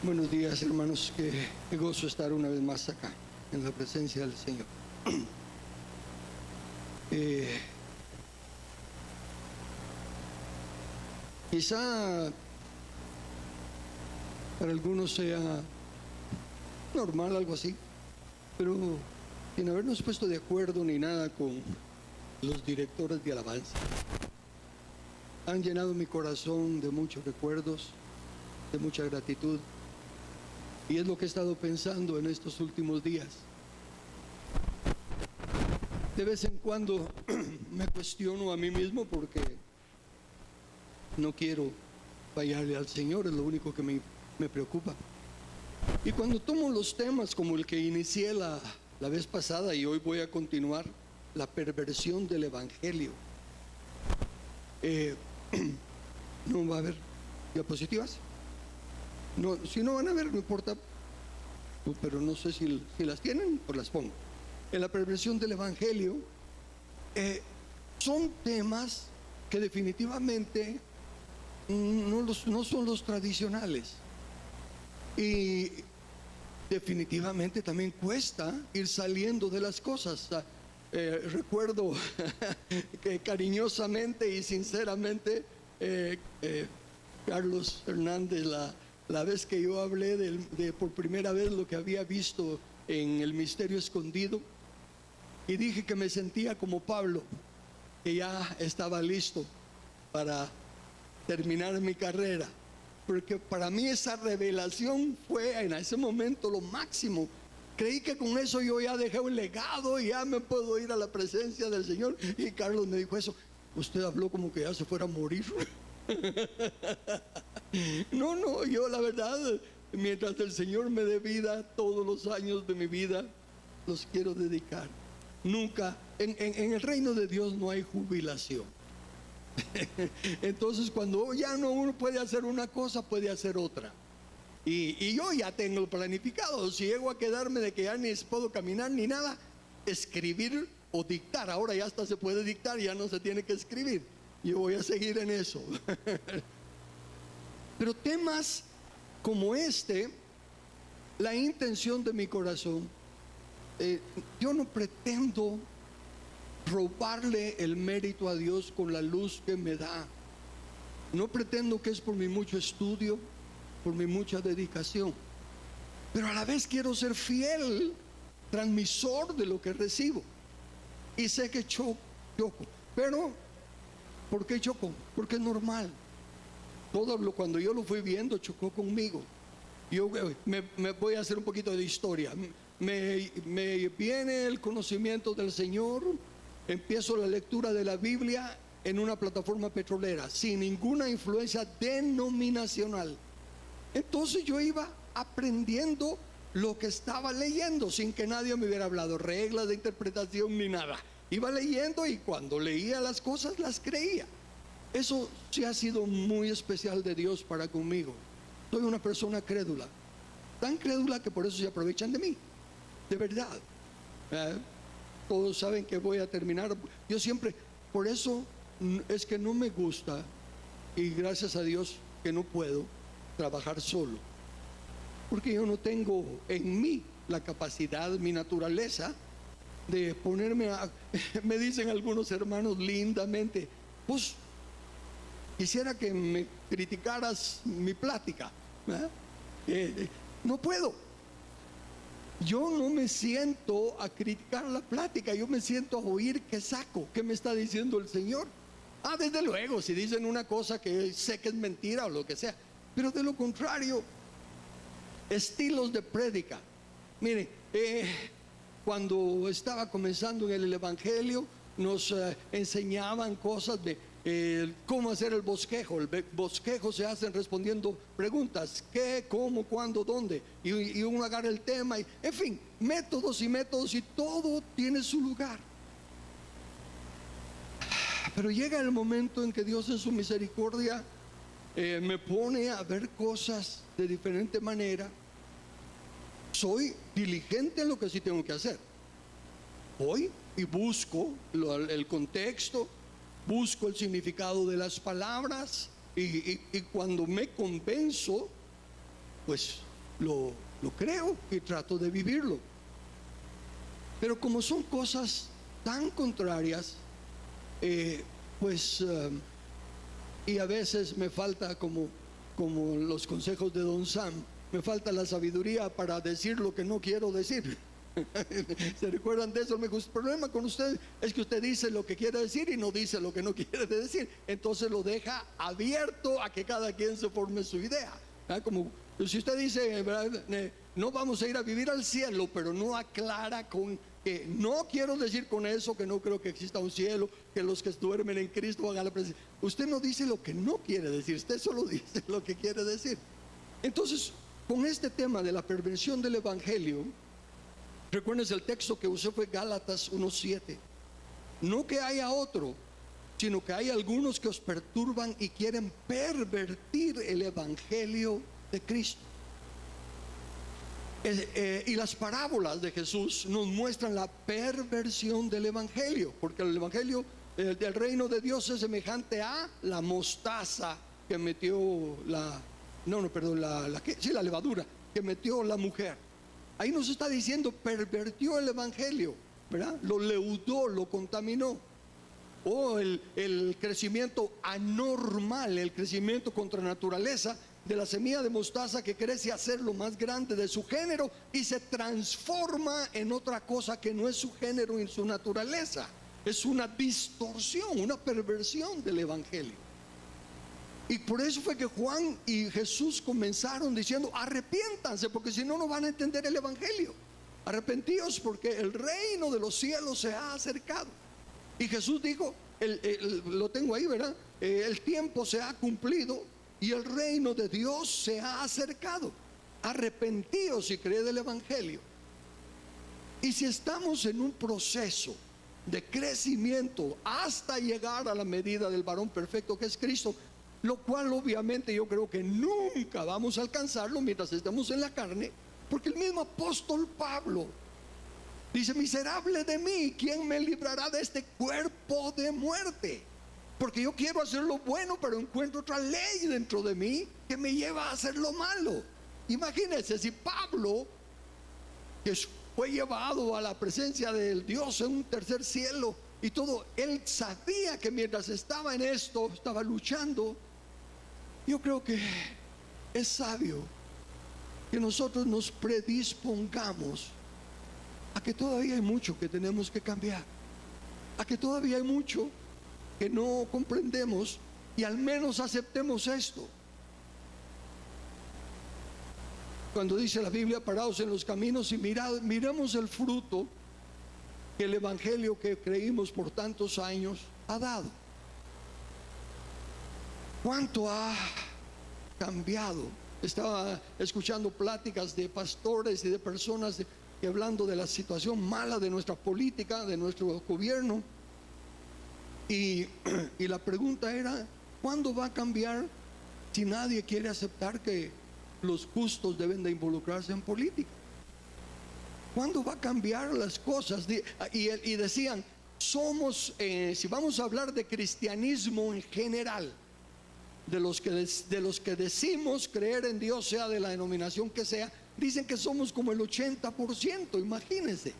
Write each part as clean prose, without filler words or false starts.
Buenos días, hermanos. Qué gozo estar una vez más acá en la presencia del Señor. Quizá para algunos sea normal, algo así, pero sin habernos puesto de acuerdo ni nada con los directores de alabanza, han llenado mi corazón de muchos recuerdos, de mucha gratitud. Y es lo que he estado pensando en estos últimos días. De vez en cuando me cuestiono a mí mismo porque no quiero fallarle al Señor, es lo único que me preocupa. Y cuando tomo los temas como el que inicié la vez pasada y hoy voy a continuar, la perversión del Evangelio. No va a haber diapositivas. No, si no van a ver, no importa, pero no sé si las tienen, pues las pongo. En la perversión del Evangelio, son temas que definitivamente no son los tradicionales. Y definitivamente también cuesta ir saliendo de las cosas. Recuerdo que cariñosamente y sinceramente, Carlos Hernández, la vez que yo hablé de por primera vez lo que había visto en el misterio escondido, y dije que me sentía como Pablo, que ya estaba listo para terminar mi carrera, porque para mí esa revelación fue en ese momento lo máximo. Creí que con eso yo ya dejé un legado y ya me puedo ir a la presencia del Señor. Y Carlos me dijo eso: usted habló como que ya se fuera a morir. No, yo la verdad, mientras el Señor me dé vida, todos los años de mi vida los quiero dedicar. Nunca, en el reino de Dios no hay jubilación. Entonces cuando ya no uno puede hacer una cosa, puede hacer otra. Y yo ya tengo planificado. Si llego a quedarme de que ya ni puedo caminar ni nada, escribir o dictar. Ahora ya hasta se puede dictar, ya no se tiene que escribir. Yo voy a seguir en eso. Pero temas como este, la intención de mi corazón, yo no pretendo robarle el mérito a Dios con la luz que me da. No pretendo que es por mi mucho estudio, por mi mucha dedicación, pero a la vez quiero ser fiel transmisor de lo que recibo. Y sé que choco, pero ¿por qué choco? Porque es normal. Cuando yo lo fui viendo, chocó conmigo. Yo me voy a hacer un poquito de historia. Me viene el conocimiento del Señor. Empiezo la lectura de la Biblia en una plataforma petrolera, sin ninguna influencia denominacional. Entonces yo iba aprendiendo lo que estaba leyendo, sin que nadie me hubiera hablado reglas de interpretación ni nada. Iba leyendo y cuando leía las cosas las creía. Eso sí ha sido muy especial de Dios para conmigo. Soy una persona crédula, tan crédula que por eso se aprovechan de mí, de verdad. Todos saben que voy a terminar. Yo siempre, por eso es que no me gusta, y gracias a Dios que no puedo trabajar solo, porque yo no tengo en mí la capacidad, mi naturaleza de ponerme me dicen algunos hermanos lindamente: pues quisiera que me criticaras mi plática. No puedo. Yo no me siento a criticar la plática, yo me siento a oír qué saco, qué me está diciendo el Señor. Desde luego, si dicen una cosa que sé que es mentira o lo que sea, pero de lo contrario, estilos de prédica. Mire, cuando estaba comenzando en el Evangelio, nos enseñaban cosas de cómo hacer el bosquejo. El bosquejo se hace respondiendo preguntas: qué, cómo, cuándo, dónde, y uno agarra el tema, en fin, métodos, y todo tiene su lugar. Pero llega el momento en que Dios en su misericordia me pone a ver cosas de diferente manera. Soy diligente en lo que sí tengo que hacer. Voy y busco el contexto, busco el significado de las palabras, y cuando me convenzo, pues lo, lo creo y trato de vivirlo. Pero como son cosas tan contrarias, y a veces me falta, como los consejos de Don Sam, me falta la sabiduría para decir lo que no quiero decir. ¿Se recuerdan de eso? Me dijo, el problema con usted es que usted dice lo que quiere decir y no dice lo que no quiere decir. Entonces lo deja abierto a que cada quien se forme su idea. Como si usted dice, ¿verdad?, no vamos a ir a vivir al cielo, pero no aclara con que no quiero decir con eso que no creo que exista un cielo, que los que duermen en Cristo van a la presencia. Usted no dice lo que no quiere decir, usted solo dice lo que quiere decir. Entonces, con este tema de la perversión del evangelio, recuerden, el texto que usé fue Gálatas 1:7. No que haya otro, sino que hay algunos que os perturban y quieren pervertir el evangelio de Cristo. Y las parábolas de Jesús nos muestran la perversión del evangelio, porque el evangelio del reino de Dios es semejante a la mostaza que metió la levadura que metió la mujer. Ahí nos está diciendo, pervertió el evangelio, ¿verdad? Lo leudó, lo contaminó. O el crecimiento anormal, el crecimiento contra naturaleza de la semilla de mostaza, que crece a ser lo más grande de su género y se transforma en otra cosa que no es su género y su naturaleza. Es una distorsión, una perversión del evangelio. Y por eso fue que Juan y Jesús comenzaron diciendo, arrepiéntanse, porque si no, no van a entender el evangelio. Arrepentíos porque el reino de los cielos se ha acercado. Y Jesús dijo, lo tengo ahí, ¿verdad? El tiempo se ha cumplido y el reino de Dios se ha acercado. Arrepentíos y creed el evangelio. Y si estamos en un proceso de crecimiento hasta llegar a la medida del varón perfecto que es Cristo, lo cual obviamente yo creo que nunca vamos a alcanzarlo mientras estemos en la carne, porque el mismo apóstol Pablo dice, miserable de mí, ¿quién me librará de este cuerpo de muerte? Porque yo quiero hacer lo bueno, pero encuentro otra ley dentro de mí que me lleva a hacer lo malo. Imagínense, si Pablo, que fue llevado a la presencia del Dios en un tercer cielo y todo, él sabía que mientras estaba en esto, estaba luchando. Yo creo que es sabio que nosotros nos predispongamos a que todavía hay mucho que tenemos que cambiar, a que todavía hay mucho que no comprendemos, y al menos aceptemos esto. Cuando dice la Biblia, paraos en los caminos y miremos el fruto que el evangelio que creímos por tantos años ha dado. ¿Cuánto ha cambiado? Estaba escuchando pláticas de pastores y de personas que hablando de la situación mala de nuestra política, de nuestro gobierno, y la pregunta era, ¿cuándo va a cambiar si nadie quiere aceptar que los justos deben de involucrarse en política? ¿Cuándo va a cambiar las cosas? Y decían, si vamos a hablar de cristianismo en general, de los que decimos creer en Dios, sea de la denominación que sea, dicen que somos como el 80%. Imagínense,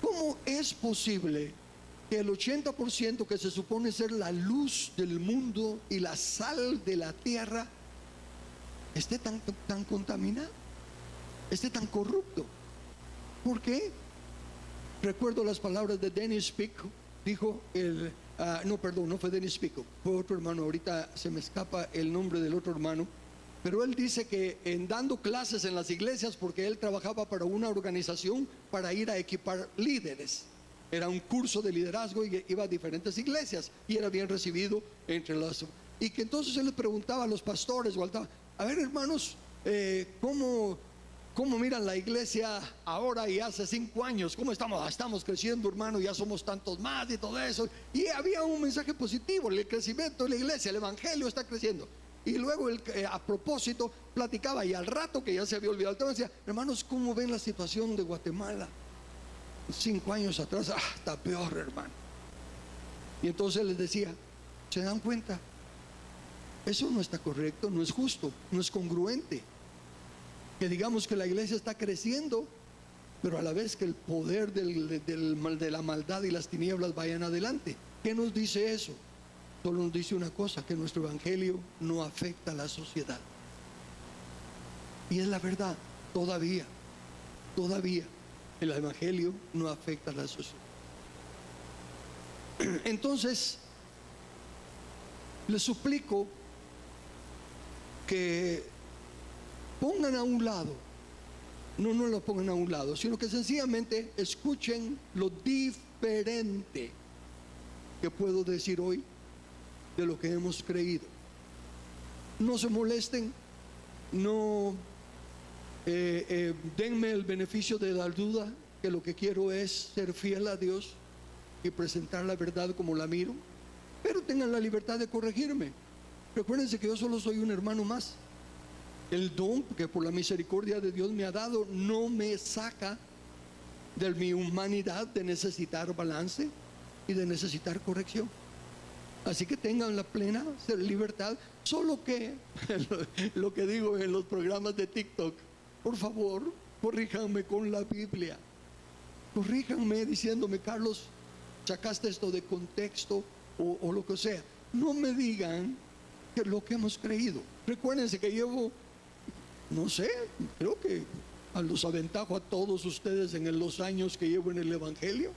¿cómo es posible que el 80%, que se supone ser la luz del mundo y la sal de la tierra, esté tan contaminado, esté tan corrupto? ¿Por qué? Recuerdo las palabras de Dennis Pico. Dijo no fue Dennis Pico, fue otro hermano, ahorita se me escapa el nombre del otro hermano, pero él dice que en dando clases en las iglesias, porque él trabajaba para una organización para ir a equipar líderes, era un curso de liderazgo y iba a diferentes iglesias y era bien recibido y que entonces él le preguntaba a los pastores, a ver, hermanos, ¿cómo miran la iglesia ahora y hace 5 años? ¿Cómo estamos? Estamos creciendo, hermano, ya somos tantos más y todo eso. Y había un mensaje positivo, el crecimiento de la iglesia, el evangelio está creciendo. Y luego a propósito platicaba, y al rato que ya se había olvidado el tema, decía, hermanos, ¿cómo ven la situación de Guatemala? 5 años atrás, está peor, hermano. Y entonces les decía, ¿se dan cuenta? Eso no está correcto, no es justo, no es congruente. Que digamos que la iglesia está creciendo, pero a la vez que el poder de la maldad y las tinieblas vayan adelante. ¿Qué nos dice eso? Solo nos dice una cosa, que nuestro evangelio no afecta a la sociedad. Y es la verdad, todavía el evangelio no afecta a la sociedad. Entonces, les suplico que pongan a un lado, no lo pongan a un lado, sino que sencillamente escuchen lo diferente que puedo decir hoy de lo que hemos creído. No se molesten, no denme el beneficio de la duda, que lo que quiero es ser fiel a Dios y presentar la verdad como la miro, pero tengan la libertad de corregirme. Recuérdense que yo solo soy un hermano más. El don que por la misericordia de Dios me ha dado no me saca de mi humanidad de necesitar balance y de necesitar corrección. Así que tengan la plena libertad. Solo que lo que digo en los programas de TikTok, por favor, corríjanme con la Biblia. Corríjanme diciéndome: Carlos, sacaste esto de contexto o lo que sea. No me digan que lo que hemos creído. Recuérdense que llevo, no sé, creo que los aventajo a todos ustedes en los años que llevo en el evangelio,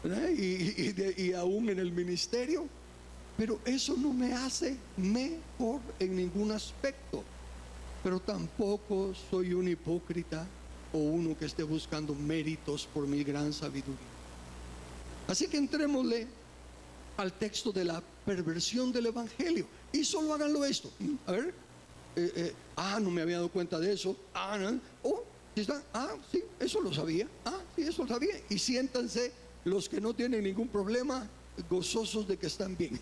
¿verdad? Y aún en el ministerio. Pero eso no me hace mejor en ningún aspecto. Pero tampoco soy un hipócrita o uno que esté buscando méritos por mi gran sabiduría. Así que entrémosle al texto de la perversión del evangelio. Y solo háganlo esto. A ver. No me había dado cuenta de eso. No. ¿Sí está? Sí, eso lo sabía. Sí, eso lo sabía. Y siéntanse los que no tienen ningún problema, gozosos de que están bien.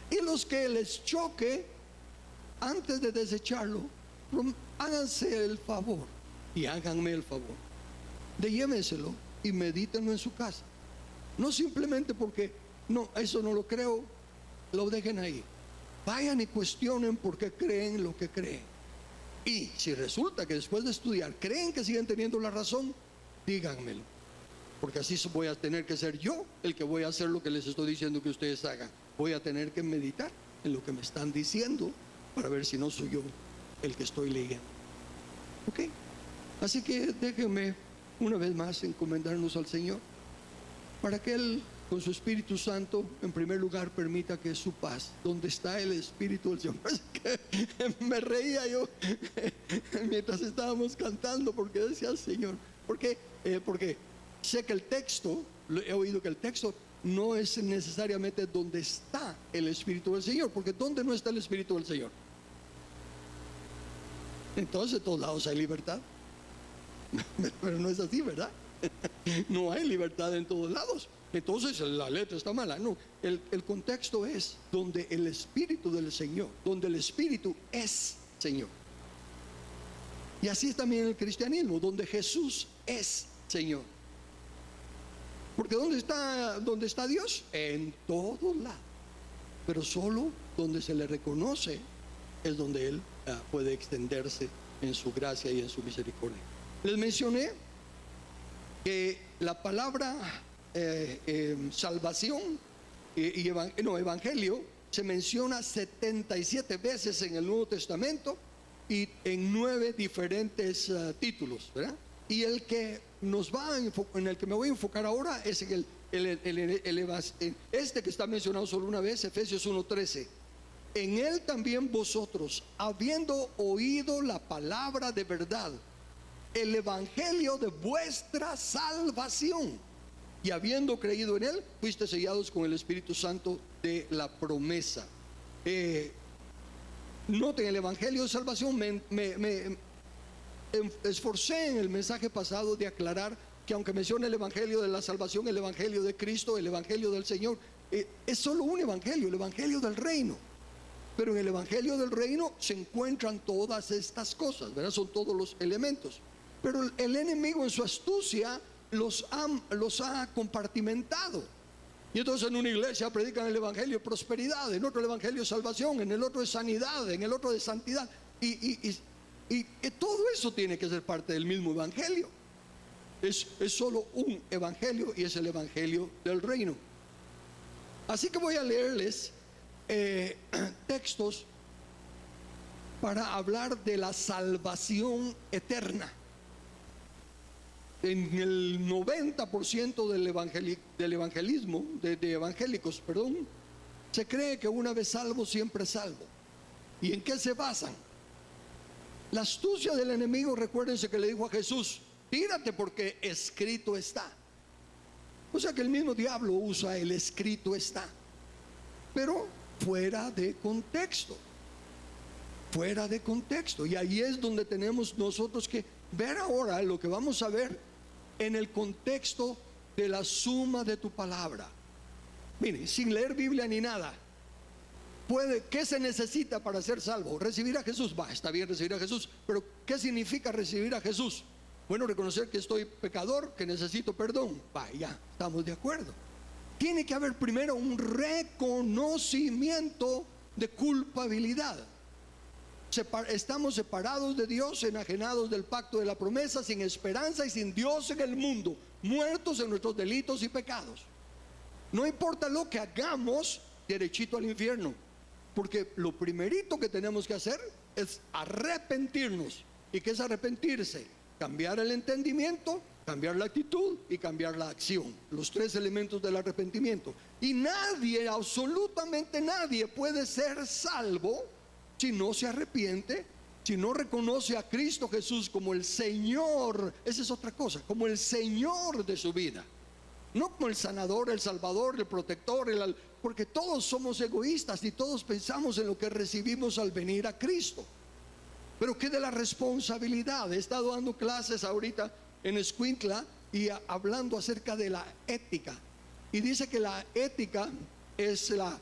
Y los que les choque, antes de desecharlo, háganse el favor y háganme el favor de llévenselo y medítenlo en su casa. No simplemente porque eso no lo creo, lo dejen ahí. Vayan y cuestionen por qué creen lo que creen. Y si resulta que después de estudiar creen que siguen teniendo la razón, díganmelo, porque así voy a tener que ser yo el que voy a hacer lo que les estoy diciendo que ustedes hagan. Voy a tener que meditar en lo que me están diciendo para ver si no soy yo el que estoy leyendo. ¿Ok? Así que déjenme una vez más encomendarnos al Señor para que Él, con su Espíritu Santo, en primer lugar permita que su paz, donde está el Espíritu del Señor. Me reía yo mientras estábamos cantando, porque decía: Señor, porque sé que el texto, he oído que el texto no es necesariamente donde está el Espíritu del Señor, porque ¿dónde no está el Espíritu del Señor? Entonces de todos lados hay libertad. Pero no es así, ¿verdad? No hay libertad en todos lados. Entonces la letra está mala. No, el contexto es donde el Espíritu del Señor, donde el Espíritu es Señor. Y así es también el cristianismo, donde Jesús es Señor. Porque ¿dónde está Dios? En todos lados. Pero solo donde se le reconoce es donde Él puede extenderse en su gracia y en su misericordia. Les mencioné que la palabra salvación evangelio se menciona 77 veces en el Nuevo Testamento y en 9 diferentes títulos, ¿verdad? Y en el que me voy a enfocar ahora es en este que está mencionado solo una vez, Efesios 1:13. En él también vosotros, habiendo oído la palabra de verdad, el evangelio de vuestra salvación, y habiendo creído en él, fuiste sellados con el Espíritu Santo de la promesa. Noten, el evangelio de salvación, me esforcé en el mensaje pasado de aclarar que aunque menciona el evangelio de la salvación, el evangelio de Cristo, el evangelio del Señor, es solo un evangelio, el evangelio del reino. Pero en el evangelio del reino se encuentran todas estas cosas, ¿verdad? Son todos los elementos. Pero el enemigo en su astucia los ha compartimentado. Y entonces en una iglesia predican el evangelio de prosperidad, en otro el evangelio de salvación, en el otro de sanidad, en el otro de santidad. Y Y todo eso tiene que ser parte del mismo evangelio. Es solo un evangelio, y es el evangelio del reino. Así que voy a leerles textos para hablar de la salvación eterna. En el 90% del evangelismo, de evangélicos, se cree que una vez salvo, siempre salvo. ¿Y en qué se basan? La astucia del enemigo, recuérdense que le dijo a Jesús: tírate porque escrito está. O sea que el mismo diablo usa el escrito está, pero fuera de contexto. Fuera de contexto. Y ahí es donde tenemos nosotros que ver ahora lo que vamos a ver en el contexto de la suma de tu palabra. Mire, sin leer Biblia ni nada, ¿qué se necesita para ser salvo? Recibir a Jesús. Está bien recibir a Jesús, pero ¿qué significa recibir a Jesús? Bueno, reconocer que estoy pecador, que necesito perdón. Ya, estamos de acuerdo. Tiene que haber primero un reconocimiento de culpabilidad. Estamos separados de Dios, enajenados del pacto de la promesa, sin esperanza y sin Dios en el mundo, muertos en nuestros delitos y pecados. No importa lo que hagamos, derechito al infierno, porque lo primerito que tenemos que hacer es arrepentirnos. ¿Y qué es arrepentirse? Cambiar el entendimiento, cambiar la actitud y cambiar la acción. Los tres elementos del arrepentimiento. Y nadie, absolutamente nadie, puede ser salvo si no se arrepiente, si no reconoce a Cristo Jesús como el Señor. Esa es otra cosa, como el Señor de su vida. No como el sanador, el salvador, el protector, porque todos somos egoístas y todos pensamos en lo que recibimos al venir a Cristo. Pero ¿qué de la responsabilidad? He estado dando clases ahorita en Escuintla y hablando acerca de la ética. Y dice que la ética es la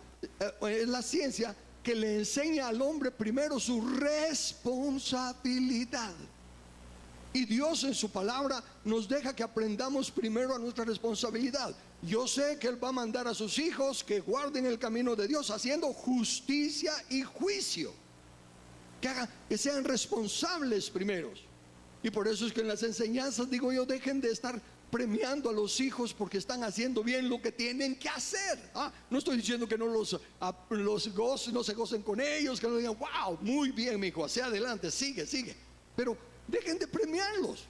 ciencia que le enseña al hombre primero su responsabilidad. Y Dios en su palabra nos deja que aprendamos primero a nuestra responsabilidad. Yo sé que Él va a mandar a sus hijos que guarden el camino de Dios, haciendo justicia y juicio. Que sean responsables primeros. Y por eso es que en las enseñanzas digo yo, dejen de estar premiando a los hijos porque están haciendo bien lo que tienen que hacer. No estoy diciendo que no no se gocen con ellos, que no digan, wow, muy bien mi hijo, hacia adelante, sigue. Pero dejen de premiarlos.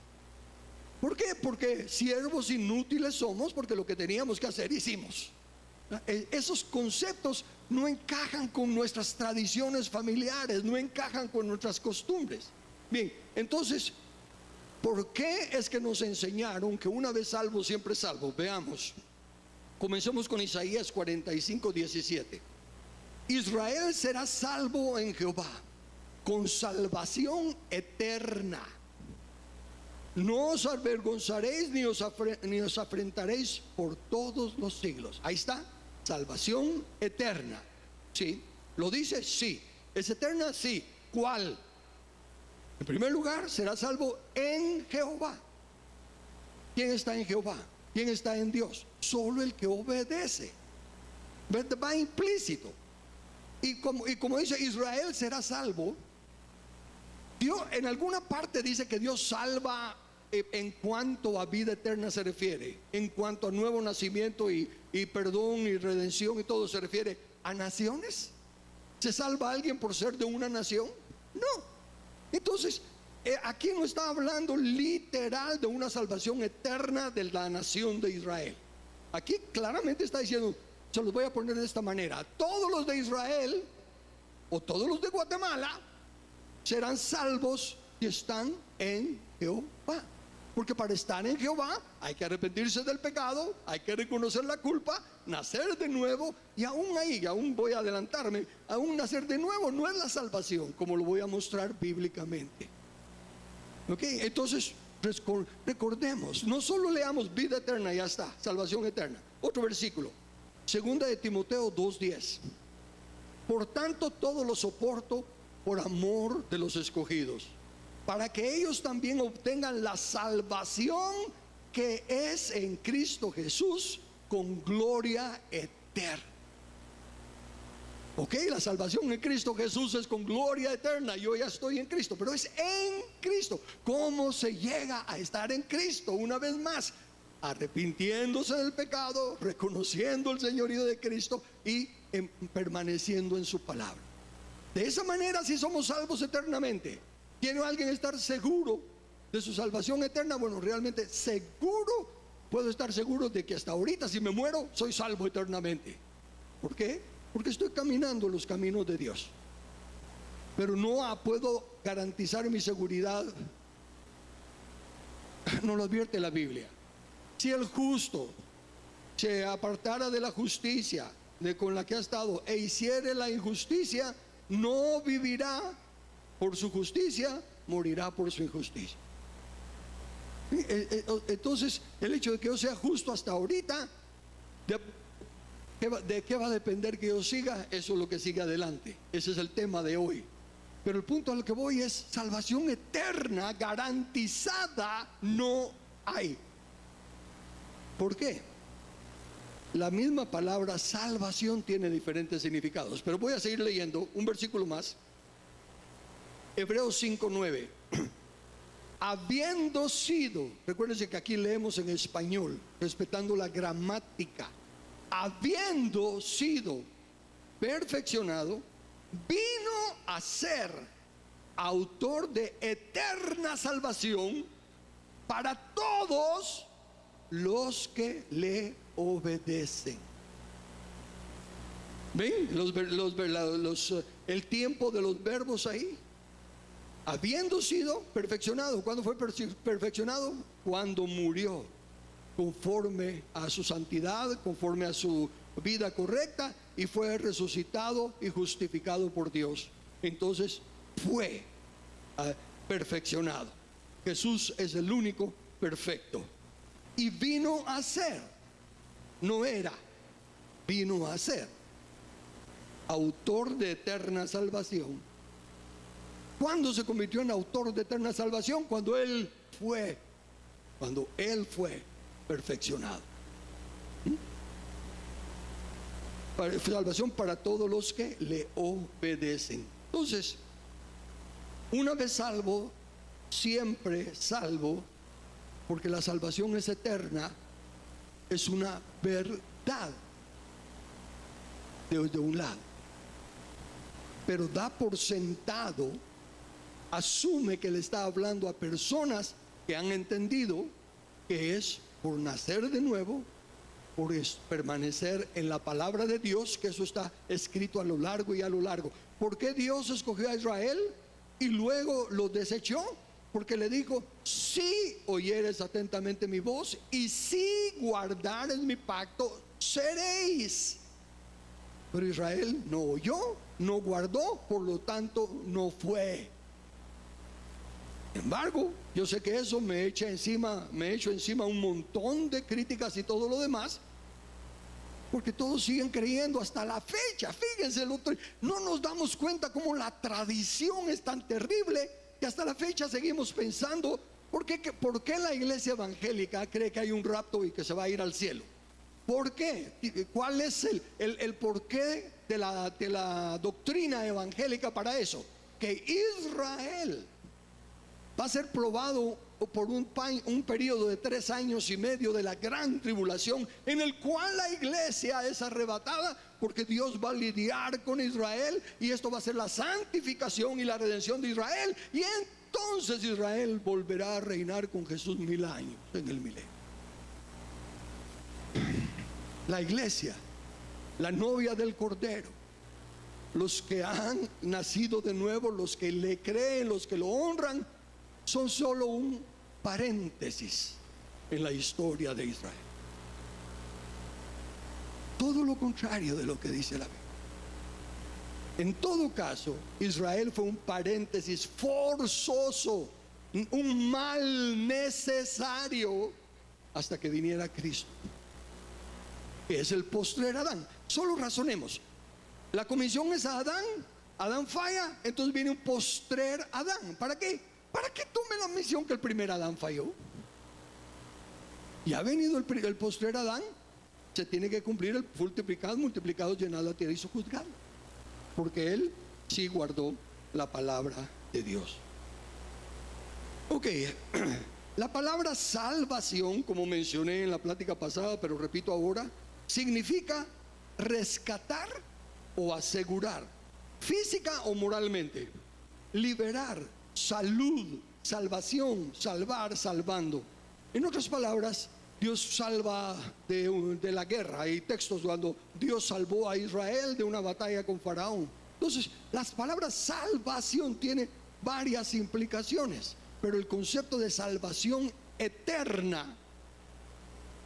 ¿Por qué? Porque siervos inútiles somos, porque lo que teníamos que hacer hicimos. Esos conceptos no encajan con nuestras tradiciones familiares, no encajan con nuestras costumbres. Bien, entonces, ¿por qué es que nos enseñaron que una vez salvo, siempre salvo? Veamos. Comencemos con Isaías 45:17. Israel será salvo en Jehová, con salvación eterna. No os avergonzaréis ni os afrentaréis por todos los siglos. Ahí está, salvación eterna. ¿Sí? ¿Lo dice? Sí. ¿Es eterna? Sí. ¿Cuál? En primer lugar, será salvo en Jehová. ¿Quién está en Jehová? ¿Quién está en Dios? Solo el que obedece. Va implícito. Y como dice, Israel será salvo. Dios en alguna parte dice que Dios salva en cuanto a vida eterna se refiere, en cuanto a nuevo nacimiento y perdón y redención y todo se refiere a naciones. ¿Se salva a alguien por ser de una nación? No. Entonces aquí no está hablando literal de una salvación eterna de la nación de Israel. Aquí claramente está diciendo, se los voy a poner de esta manera: todos los de Israel o todos los de Guatemala serán salvos si están en Jehová. Porque para estar en Jehová hay que arrepentirse del pecado, hay que reconocer la culpa, nacer de nuevo. Y aún voy a adelantarme, aún nacer de nuevo no es la salvación, como lo voy a mostrar bíblicamente. ¿Ok? Entonces recordemos, no solo leamos vida eterna y ya está, salvación eterna. Otro versículo, 2 de Timoteo 2:10. Por tanto todo lo soporto por amor de los escogidos, para que ellos también obtengan la salvación que es en Cristo Jesús con gloria eterna. Ok, la salvación en Cristo Jesús es con gloria eterna. Yo ya estoy en Cristo, pero es en Cristo. ¿Cómo se llega a estar en Cristo? Una vez más, arrepintiéndose del pecado, reconociendo el señorío de Cristo y permaneciendo en su palabra. De esa manera sí somos salvos eternamente. ¿Quiere alguien estar seguro de su salvación eterna? Bueno, realmente seguro, puedo estar seguro de que hasta ahorita, si me muero, soy salvo eternamente. ¿Por qué? Porque estoy caminando los caminos de Dios. Pero no puedo garantizar mi seguridad. No lo advierte la Biblia. Si el justo se apartara de la justicia con la que ha estado e hiciere la injusticia, no vivirá por su justicia, morirá por su injusticia. Entonces, el hecho de que yo sea justo hasta ahorita, ¿de qué va a depender que yo siga? Eso es lo que sigue adelante. Ese es el tema de hoy. Pero el punto al que voy es: salvación eterna garantizada no hay. ¿Por qué? La misma palabra salvación tiene diferentes significados, pero voy a seguir leyendo un versículo más. Hebreos 5:9. Habiendo sido, recuérdense que aquí leemos en español, respetando la gramática. Habiendo sido perfeccionado, vino a ser autor de eterna salvación para todos los que le obedecen. ¿Ven? El tiempo de los verbos ahí. Habiendo sido perfeccionado. ¿Cuándo fue perfeccionado? Cuando murió, conforme a su santidad, conforme a su vida correcta, y fue resucitado y justificado por Dios. Entonces fue perfeccionado. Jesús es el único perfecto. Y vino a ser, no era, vino a ser autor de eterna salvación. ¿Cuándo se convirtió en autor de eterna salvación? Cuando Él fue perfeccionado. Salvación para todos los que le obedecen. Entonces, una vez salvo, siempre salvo, porque la salvación es eterna, es una verdad de un lado, pero da por sentado, asume que le está hablando a personas que han entendido que es por nacer de nuevo, por permanecer en la palabra de Dios, que eso está escrito a lo largo y a lo largo. ¿Por qué Dios escogió a Israel y luego lo desechó? Porque le dijo: si oyeres atentamente mi voz y si guardares mi pacto, seréis. Pero Israel no oyó, no guardó, por lo tanto no fue. Sin embargo, yo sé que eso me echo encima un montón de críticas y todo lo demás, porque todos siguen creyendo hasta la fecha. Fíjense, no nos damos cuenta cómo la tradición es tan terrible que hasta la fecha seguimos pensando: ¿por qué la iglesia evangélica cree que hay un rapto y que se va a ir al cielo? ¿Por qué? ¿Cuál es el porqué de la doctrina evangélica para eso? Que Israel va a ser probado por un periodo de 3 años y medio de la gran tribulación, en el cual la iglesia es arrebatada, porque Dios va a lidiar con Israel, y esto va a ser la santificación y la redención de Israel, y entonces Israel volverá a reinar con Jesús 1000 años en el milenio. La iglesia, la novia del Cordero, los que han nacido de nuevo, los que le creen, los que lo honran, son solo un paréntesis en la historia de Israel. Todo lo contrario de lo que dice la Biblia. En todo caso, Israel fue un paréntesis forzoso, un mal necesario, hasta que viniera Cristo, que es el postrer Adán. Solo razonemos. La comisión es a Adán. Adán falla, entonces viene un postrer Adán. ¿Para qué? Para que tome la misión que el primer Adán falló. Y ha venido el postrer Adán. Se tiene que cumplir el multiplicado, llenad la tierra y sojuzgadla. porque él sí guardó la palabra de Dios. Ok, la palabra salvación, como mencioné en la plática pasada, pero repito ahora, significa rescatar o asegurar, física o moralmente, liberar, salud, salvación, salvar, salvando. En otras palabras, Dios salva de la guerra. Hay textos cuando Dios salvó a Israel de una batalla con Faraón. Entonces, las palabras salvación tiene varias implicaciones, pero el concepto de salvación eterna,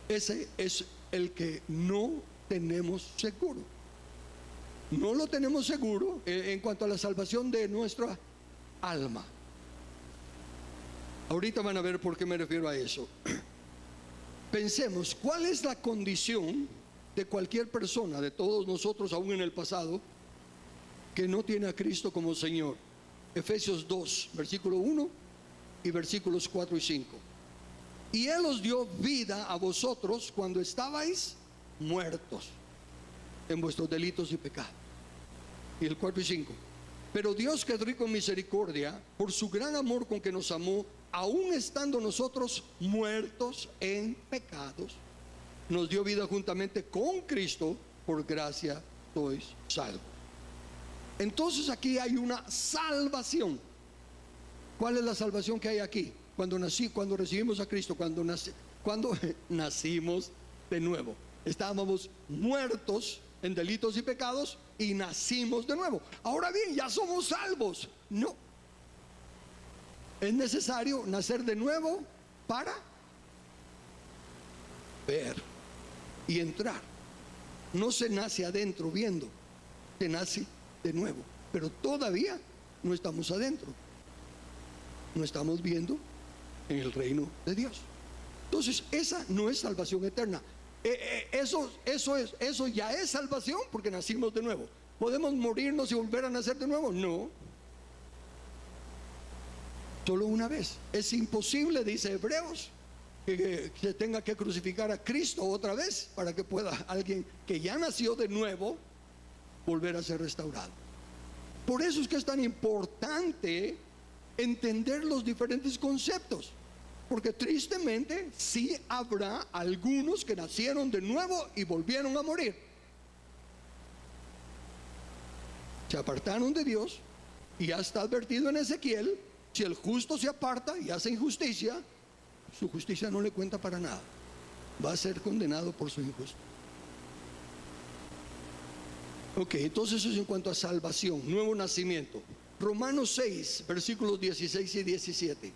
ese es el que no tenemos seguro. No lo tenemos seguro en cuanto a la salvación de nuestra alma. Ahorita van a ver por qué me refiero a eso. Pensemos, ¿cuál es la condición de cualquier persona, de todos nosotros aún en el pasado, que no tiene a Cristo como Señor? Efesios 2, versículo 1 y versículos 4 y 5. Y Él os dio vida a vosotros cuando estabais muertos en vuestros delitos y pecados. Y el 4 y 5. Pero Dios, que es rico en misericordia, por su gran amor con que nos amó, aún estando nosotros muertos en pecados, nos dio vida juntamente con Cristo, por gracia sois salvos. Entonces aquí hay una salvación. ¿Cuál es la salvación que hay aquí? Cuando recibimos a Cristo, cuando nacimos de nuevo. Estábamos muertos en delitos y pecados y nacimos de nuevo. Ahora bien, ya somos salvos. No. Es necesario nacer de nuevo para ver y entrar. No se nace adentro viendo, se nace de nuevo. Pero todavía no estamos adentro. No estamos viendo en el reino de Dios. Entonces, esa no es salvación eterna. Eso ya es salvación porque nacimos de nuevo. ¿Podemos morirnos y volver a nacer de nuevo? No. Solo una vez. Es imposible, dice Hebreos, que se tenga que crucificar a Cristo otra vez para que pueda alguien que ya nació de nuevo volver a ser restaurado. Por eso es que es tan importante entender los diferentes conceptos, porque tristemente sí habrá algunos que nacieron de nuevo y volvieron a morir. Se apartaron de Dios y ya está advertido en Ezequiel: si el justo se aparta y hace injusticia, su justicia no le cuenta para nada, va a ser condenado por su injusticia. Ok, entonces eso es en cuanto a salvación, nuevo nacimiento. Romanos 6, versículos 16 y 17.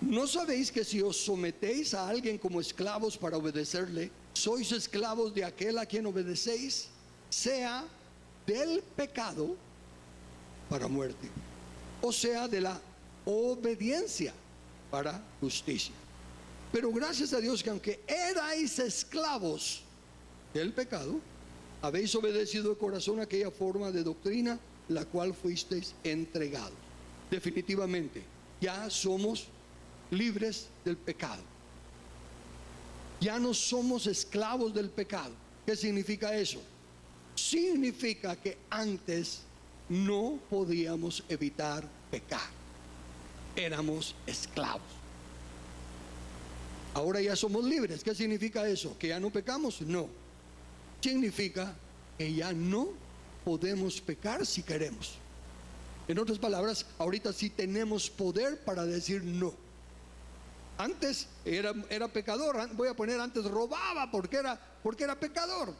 ¿No sabéis que si os sometéis a alguien como esclavos para obedecerle, sois esclavos de aquel a quien obedecéis, sea del pecado para muerte, o sea de la obediencia para justicia? Pero gracias a Dios que aunque erais esclavos del pecado, habéis obedecido de corazón aquella forma de doctrina la cual fuisteis entregados. Definitivamente ya somos libres del pecado. Ya no somos esclavos del pecado. ¿Qué significa eso? Significa que antes no podíamos evitar pecar. Éramos esclavos. Ahora ya somos libres. ¿Qué significa eso? ¿Que ya no pecamos? No. Significa que ya no podemos pecar si queremos. En otras palabras, ahorita sí tenemos poder para decir no. Antes era pecador. Voy a poner antes robaba porque era pecador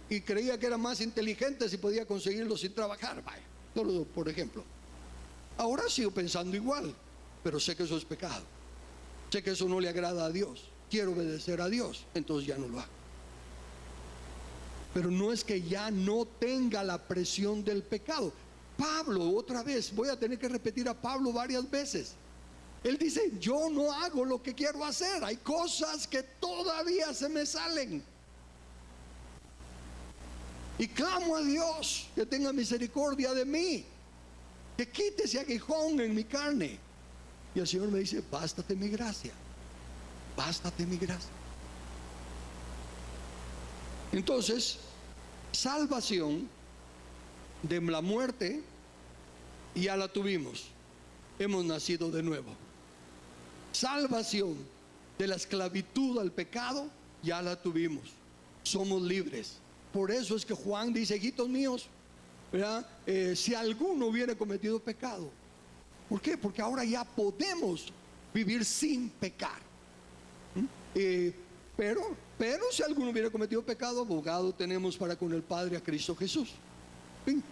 y creía que era más inteligente si podía conseguirlo sin trabajar. Vaya, solo por ejemplo. Ahora sigo pensando igual, pero sé que eso es pecado. Sé que eso no le agrada a Dios. Quiero obedecer a Dios, entonces ya no lo hago. Pero no es que ya no tenga la presión del pecado. Pablo, otra vez, voy a tener que repetir a Pablo varias veces. Él dice: yo no hago lo que quiero hacer. Hay cosas que todavía se me salen. Y clamo a Dios que tenga misericordia de mí, que quite ese aguijón en mi carne. Y el Señor me dice: bástate mi gracia. Bástate mi gracia. Entonces, salvación de la muerte ya la tuvimos. Hemos nacido de nuevo. Salvación de la esclavitud al pecado ya la tuvimos. Somos libres. Por eso es que Juan dice, hijitos míos, ¿verdad? Si alguno hubiera cometido pecado. ¿Por qué? Porque ahora ya podemos vivir sin pecar. Pero si alguno hubiera cometido pecado, abogado tenemos para con el Padre, a Cristo Jesús.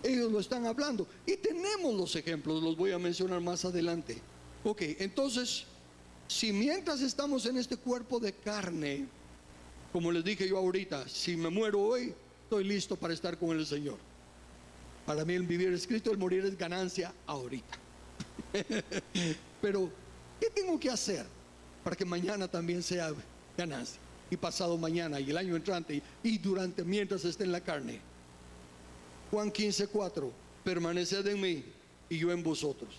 Ellos lo están hablando y tenemos los ejemplos, los voy a mencionar más adelante. Ok, entonces, si mientras estamos en este cuerpo de carne, como les dije yo ahorita, si me muero hoy, estoy listo para estar con el Señor. Para mí el vivir es Cristo, el morir es ganancia ahorita. Pero, ¿qué tengo que hacer para que mañana también sea ganancia? Y pasado mañana, y el año entrante, y durante, mientras esté en la carne. Juan 15:4, permaneced en mí y yo en vosotros.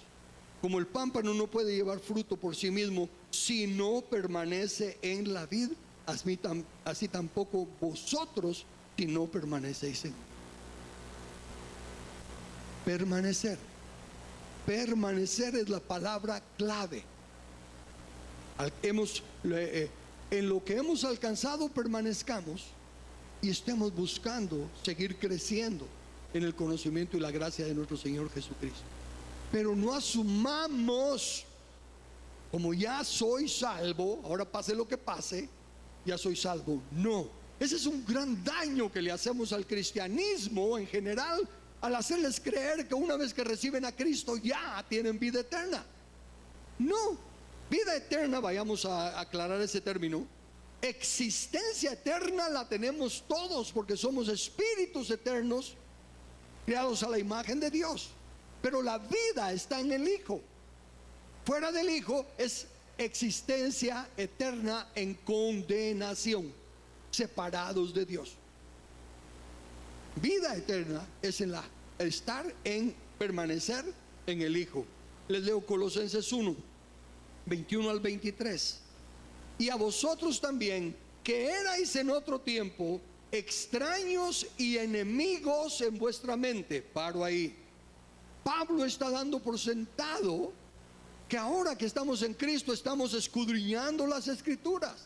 Como el pámpano no puede llevar fruto por sí mismo si no permanece en la vid, así tampoco vosotros si no permanecéis en mí. Permanecer. Permanecer es la palabra clave. En lo que hemos alcanzado permanezcamos y estemos buscando seguir creciendo en el conocimiento y la gracia de nuestro Señor Jesucristo. Pero no asumamos, como ya soy salvo, ahora pase lo que pase, ya soy salvo. No, ese es un gran daño que le hacemos al cristianismo en general, al hacerles creer que una vez que reciben a Cristo ya tienen vida eterna. No, vida eterna, vayamos a aclarar ese término. Existencia eterna la tenemos todos porque somos espíritus eternos creados a la imagen de Dios. Pero la vida está en el Hijo. Fuera del Hijo es existencia eterna en condenación, separados de Dios. Vida eterna es permanecer en el Hijo. Les leo Colosenses 1, 21 al 23. Y a vosotros también, que erais en otro tiempo extraños y enemigos en vuestra mente. Paro ahí. Pablo está dando por sentado que ahora que estamos en Cristo estamos escudriñando las Escrituras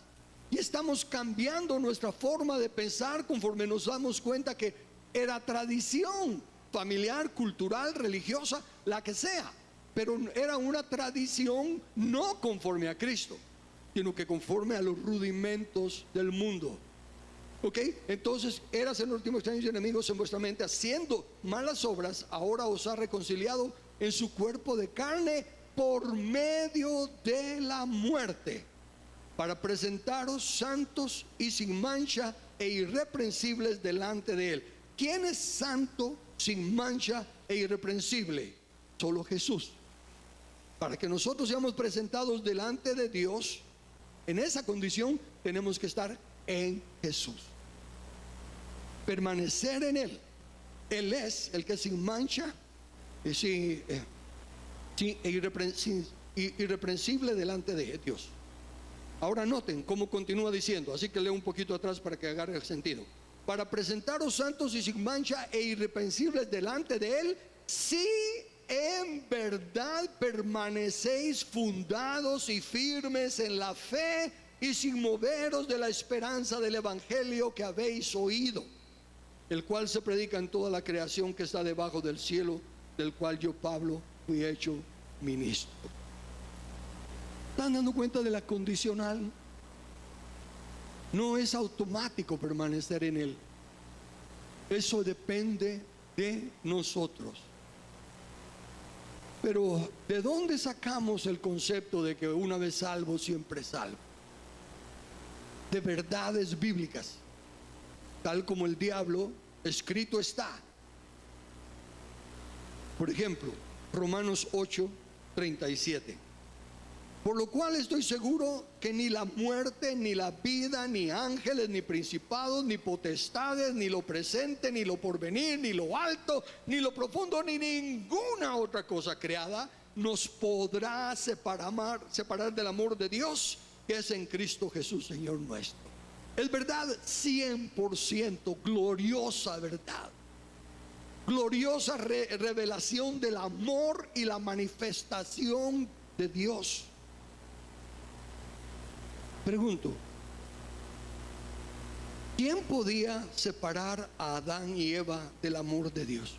y estamos cambiando nuestra forma de pensar conforme nos damos cuenta que era tradición familiar, cultural, religiosa, la que sea, pero era una tradición no conforme a Cristo, sino que conforme a los rudimentos del mundo. Ok, entonces eras en los últimos años enemigos en vuestra mente, haciendo malas obras. Ahora os ha reconciliado en su cuerpo de carne por medio de la muerte, para presentaros santos y sin mancha e irreprensibles delante de él. ¿Quién es santo, sin mancha e irreprensible? Solo Jesús. Para que nosotros seamos presentados delante de Dios en esa condición, tenemos que estar en Jesús, permanecer en Él. Él es el que es sin mancha y irreprensible delante de Dios. Ahora noten cómo continúa diciendo, así que leo un poquito atrás para que agarre el sentido. Para presentaros santos y sin mancha e irreprensibles delante de Él, si en verdad permanecéis fundados y firmes en la fe y sin moveros de la esperanza del evangelio que habéis oído, el cual se predica en toda la creación que está debajo del cielo, del cual yo, Pablo, fui hecho ministro. ¿Están dando cuenta de la condicional? No es automático permanecer en Él. Eso depende de nosotros. Pero ¿de dónde sacamos el concepto de que una vez salvo, siempre salvo? De verdades bíblicas, tal como el diablo escrito está. Por ejemplo, Romanos 8:37. Por lo cual estoy seguro que ni la muerte, ni la vida, ni ángeles, ni principados, ni potestades, ni lo presente, ni lo porvenir, ni lo alto, ni lo profundo, ni ninguna otra cosa creada nos podrá separar del amor de Dios que es en Cristo Jesús, Señor nuestro. Es verdad 100%, gloriosa verdad. gloriosa revelación del amor y la manifestación de Dios. Pregunto, ¿quién podía separar a Adán y Eva del amor de Dios?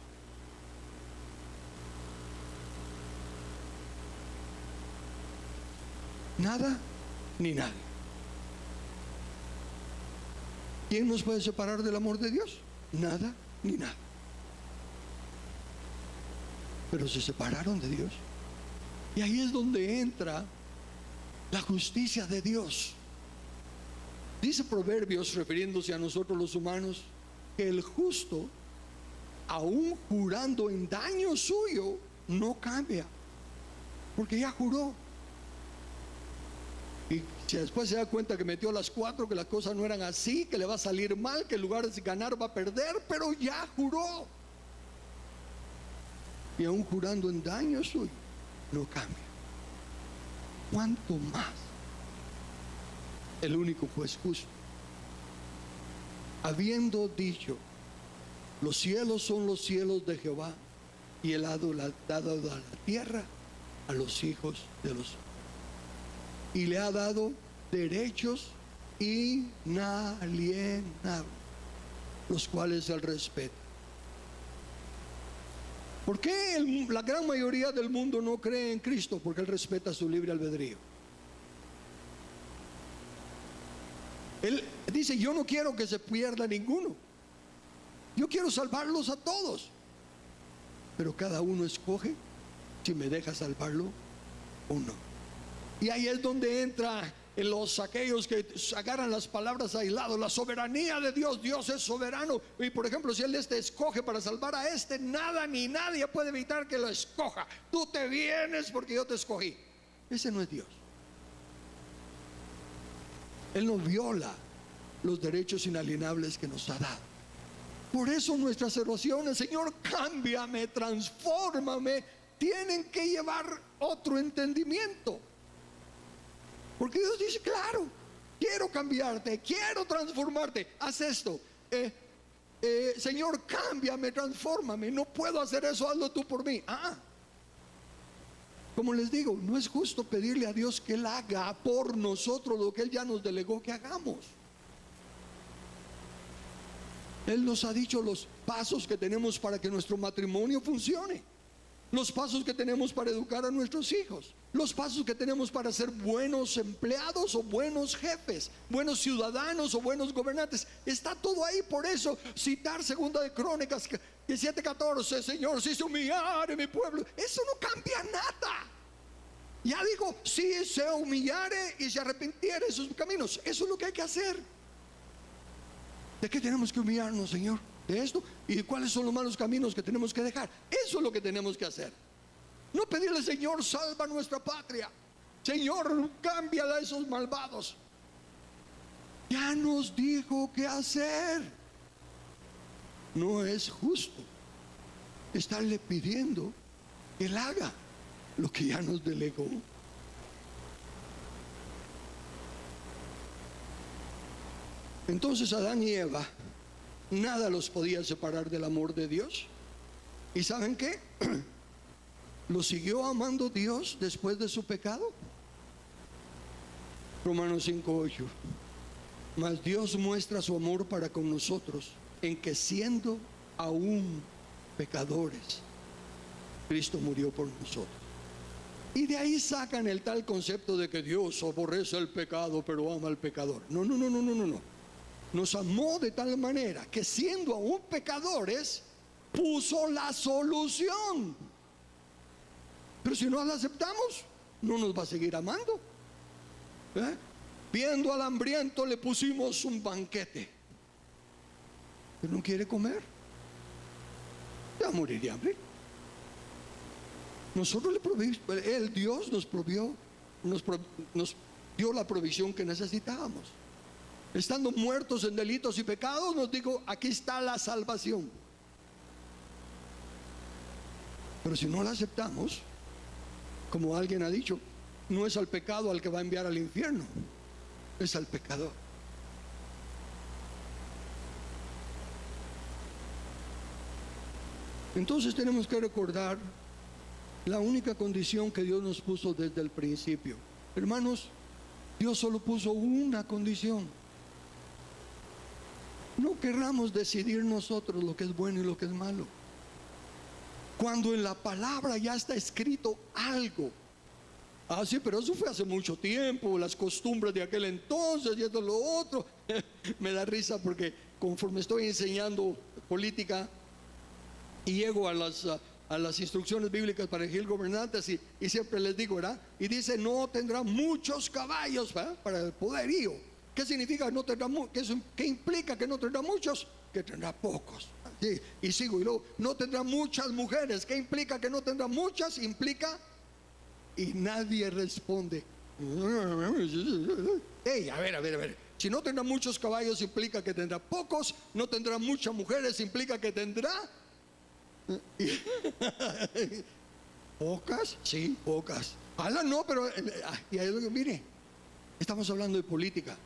Nada ni nadie. ¿Quién nos puede separar del amor de Dios? Nada ni nada. Pero se separaron de Dios. Y ahí es donde entra la justicia de Dios. Dice Proverbios, refiriéndose a nosotros los humanos, que el justo, aún jurando en daño suyo, no cambia, porque ya juró. Y si después se da cuenta que metió las 4, que las cosas no eran así, que le va a salir mal, que en lugar de ganar va a perder, pero ya juró. Y aún jurando en daño suyo, no cambia. ¿Cuánto más el único juez justo? Habiendo dicho, los cielos son los cielos de Jehová, y él ha dado la tierra a los hijos de los hombres, y le ha dado derechos inalienables, los cuales él respeta. ¿Por qué la gran mayoría del mundo no cree en Cristo? Porque él respeta su libre albedrío. Él dice, yo no quiero que se pierda ninguno, yo quiero salvarlos a todos, pero cada uno escoge si me deja salvarlo o no. Y ahí es donde entra en aquellos que agarran las palabras aisladas, la soberanía de Dios. Dios es soberano, y por ejemplo, si él escoge para salvar a nada ni nadie puede evitar que lo escoja. Tú te vienes porque yo te escogí. Ese no es Dios. Él no viola los derechos inalienables que nos ha dado. Por eso nuestras oraciones, Señor, cámbiame, transfórmame, tienen que llevar otro entendimiento. Porque Dios dice, claro, quiero cambiarte, quiero transformarte, haz esto. Señor, cámbiame, transfórmame, no puedo hacer eso, hazlo tú por mí. Como les digo, no es justo pedirle a Dios que Él haga por nosotros lo que Él ya nos delegó que hagamos. Él nos ha dicho los pasos que tenemos para que nuestro matrimonio funcione, los pasos que tenemos para educar a nuestros hijos, los pasos que tenemos para ser buenos empleados o buenos jefes, buenos ciudadanos o buenos gobernantes. Está todo ahí. Por eso citar Segunda de Crónicas 17:14, Señor, si se humillare mi pueblo, eso no cambia nada. Ya digo, si se humillare y se arrepintiere de sus caminos, eso es lo que hay que hacer. ¿De qué tenemos que humillarnos, Señor? De esto. ¿Y cuáles son los malos caminos que tenemos que dejar? Eso es lo que tenemos que hacer. No pedirle, Señor, salva nuestra patria, Señor, cámbiala a esos malvados. Ya nos dijo qué hacer. No es justo estarle pidiendo que Él haga lo que ya nos delegó. Entonces Adán y Eva, nada los podía separar del amor de Dios. ¿Y saben qué? ¿Lo siguió amando Dios después de su pecado? Romanos 5:8. Mas Dios muestra su amor para con nosotros en que, siendo aún pecadores, Cristo murió por nosotros. Y de ahí sacan el tal concepto de que Dios aborrece el pecado pero ama al pecador. No. Nos amó de tal manera que, siendo aún pecadores, puso la solución. Pero si no la aceptamos, no nos va a seguir amando. Viendo al hambriento le pusimos un banquete, pero no quiere comer, ya morir de hambre. Nosotros le provimos, Dios nos provió, nos dio la provisión que necesitábamos. Estando muertos en delitos y pecados, nos dijo, aquí está la salvación. Pero si no la aceptamos, como alguien ha dicho, no es al pecado al que va a enviar al infierno, es al pecador. Entonces tenemos que recordar la única condición que Dios nos puso desde el principio. Hermanos, Dios solo puso una condición. No querramos decidir nosotros lo que es bueno y lo que es malo. Cuando en la palabra ya está escrito algo. Ah, sí, pero eso fue hace mucho tiempo, las costumbres de aquel entonces y esto lo otro. Me da risa porque conforme estoy enseñando política y llego a las instrucciones bíblicas para elegir gobernantes y siempre les digo, ¿verdad? Y dice, no tendrá muchos caballos, ¿verdad?, para el poderío. ¿Qué significa no tendrá muchos? ¿Qué implica que no tendrá muchos? Que tendrá pocos. Sí, y sigo, y luego, no tendrá muchas mujeres. ¿Qué implica que no tendrá muchas? Implica, y nadie responde. Hey, a ver. Si no tendrá muchos caballos, implica que tendrá pocos. No tendrá muchas mujeres, implica que tendrá pocas. Sí, pocas. No, pero y ahí, mire, estamos hablando de política.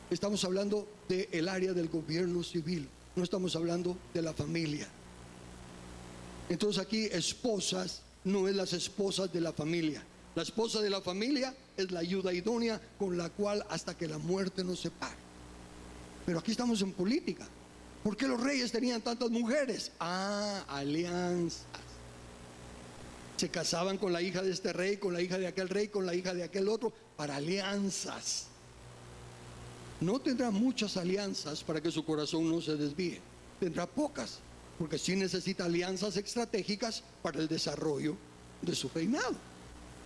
Estamos hablando del área del gobierno civil. No estamos hablando de la familia. Entonces aquí esposas no es las esposas de la familia. La esposa de la familia es la ayuda idónea con la cual hasta que la muerte nos separe. Pero aquí estamos en política. ¿Por qué los reyes tenían tantas mujeres? Alianzas. Se casaban con la hija de este rey, con la hija de aquel rey, con la hija de aquel otro, para alianzas. No tendrá muchas alianzas para que su corazón no se desvíe. Tendrá pocas, porque sí necesita alianzas estratégicas para el desarrollo de su reinado,